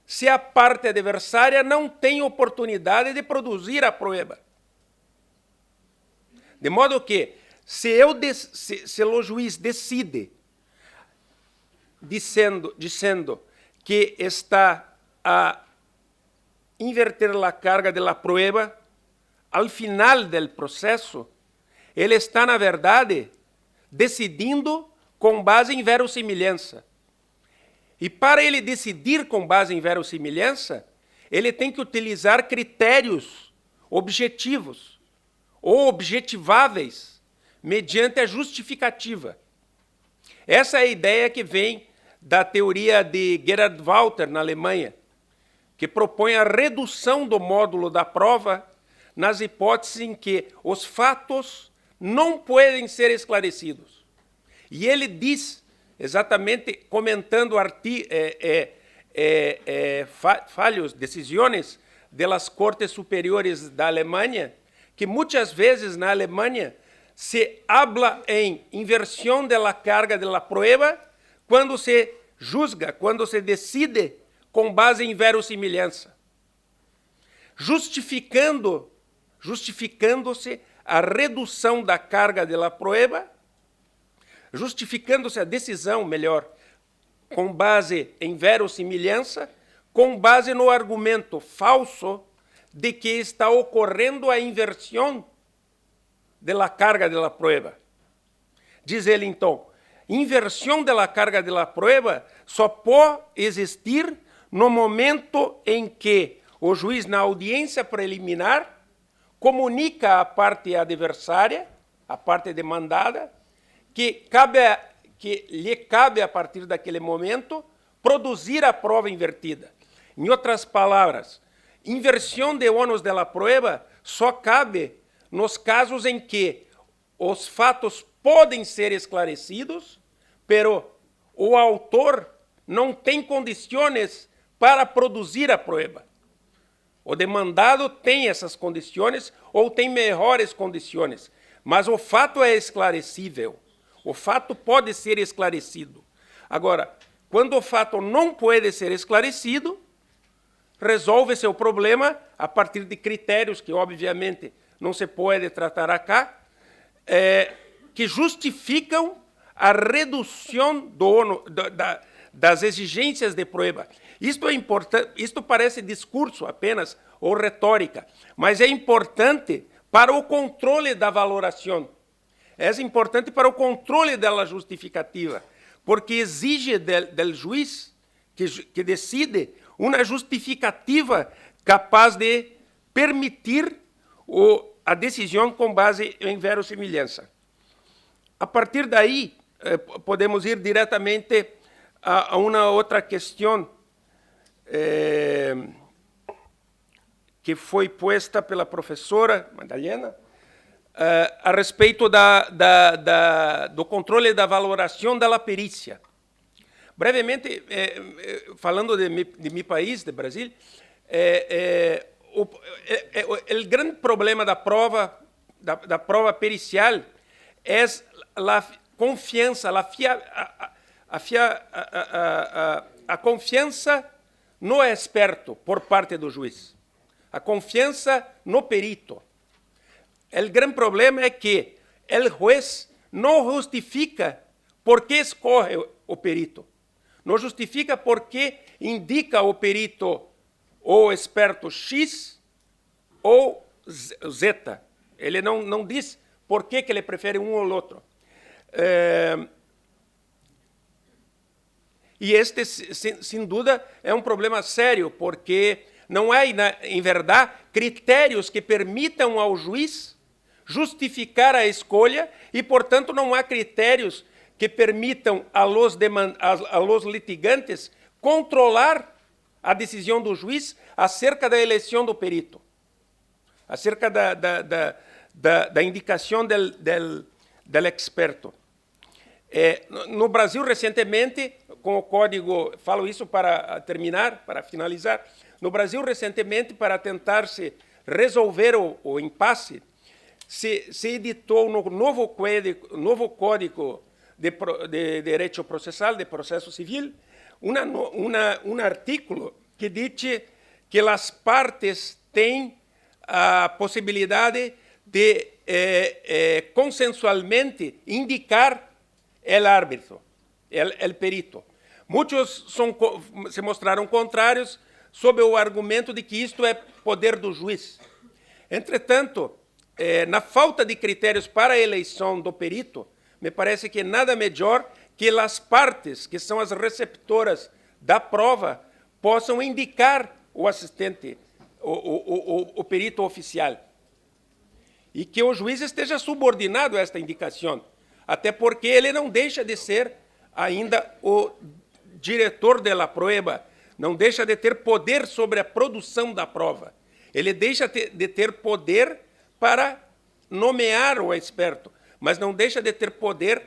se a parte adversária não tem oportunidade de produzir a prueba. De modo que, se o juiz decide, dizendo que está a inverter a carga da prueba, ao final do processo, ele está, na verdade, decidindo com base em verossimilhança. E para ele decidir com base em verossimilhança, ele tem que utilizar critérios objetivos ou objetiváveis mediante a justificativa. Essa é a ideia que vem da teoria de Gerhard Walter, na Alemanha, que propõe a redução do módulo da prova nas hipóteses em que os fatos não podem ser esclarecidos. E ele diz, exatamente comentando falhos, decisões das Cortes Superiores da Alemanha, que muitas vezes na Alemanha se habla em inversão da carga da prueba quando se julga, quando se decide com base em verossimilhança, justificando-se a redução da carga da prueba, justificando-se a decisão, melhor, com base em verossimilhança, com base no argumento falso de que está ocorrendo a inversão da carga da prueba. Diz ele, então, inversão da carga da prueba só pode existir no momento em que o juiz, na audiência preliminar, comunica à parte adversária, à parte demandada, que lhe cabe, a partir daquele momento, produzir a prova invertida. Em outras palavras, inversão de ônus da prueba só cabe nos casos em que os fatos podem ser esclarecidos, pero o autor não tem condições para produzir a prueba. O demandado tem essas condições ou tem melhores condições, mas o fato é esclarecível. O fato pode ser esclarecido. Agora, quando o fato não pode ser esclarecido, resolve-se o problema a partir de critérios que, obviamente, não se pode tratar aqui, que justificam a redução das exigências de prueba. Isto é importante, isto parece discurso apenas ou retórica, mas é importante para o controle da valoração. É importante para o controle da justificativa, porque exige do juiz que decide uma justificativa capaz de permitir a decisão com base em verossimilhança. A partir daí, podemos ir diretamente a uma outra questão que foi posta pela professora Madalena, a respeito do controle da valoração da perícia. Brevemente, falando de meu país, de Brasil, o grande problema da prova pericial é a confiança, a confiança no experto por parte do juiz, a confiança no perito. O grande problema é que o juiz não justifica por que escolhe o perito, não justifica por que indica o perito ou experto X ou Z. Ele não diz por que ele prefere um ou outro. E este, sem dúvida, é um problema sério, porque não há, em verdade, critérios que permitam ao juiz justificar a escolha e, portanto, não há critérios que permitam a los litigantes controlar a decisão do juiz acerca da eleição do perito, acerca da indicação del experto. No Brasil, recentemente, com o código, falo isso para terminar, para finalizar, no Brasil, recentemente, para tentar-se resolver o impasse, se editou no novo Código de Direito Processal, de Processo Civil, um artículo que diz que as partes têm a possibilidade de consensualmente indicar o árbitro, o perito. Muitos se mostraram contrários sob o argumento de que isto é poder do juiz. Entretanto, na falta de critérios para a eleição do perito, me parece que nada melhor que as partes, que são as receptoras da prova, possam indicar o assistente, o perito oficial. E que o juiz esteja subordinado a esta indicação, até porque ele não deixa de ser ainda o diretor da prova, não deixa de ter poder sobre a produção da prova. Ele deixa de ter poder para nomear o experto, mas não deixa de ter poder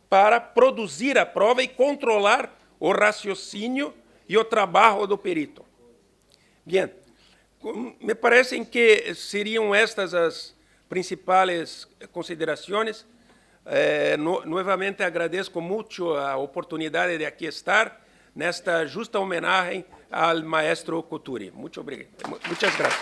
para produzir a prova e controlar o raciocínio e o trabalho do perito. Bem, me parecem que seriam estas as principais considerações. Novamente agradeço muito a oportunidade de aqui estar nesta justa homenagem ao maestro Couturi. Muito obrigado. Muitas graças.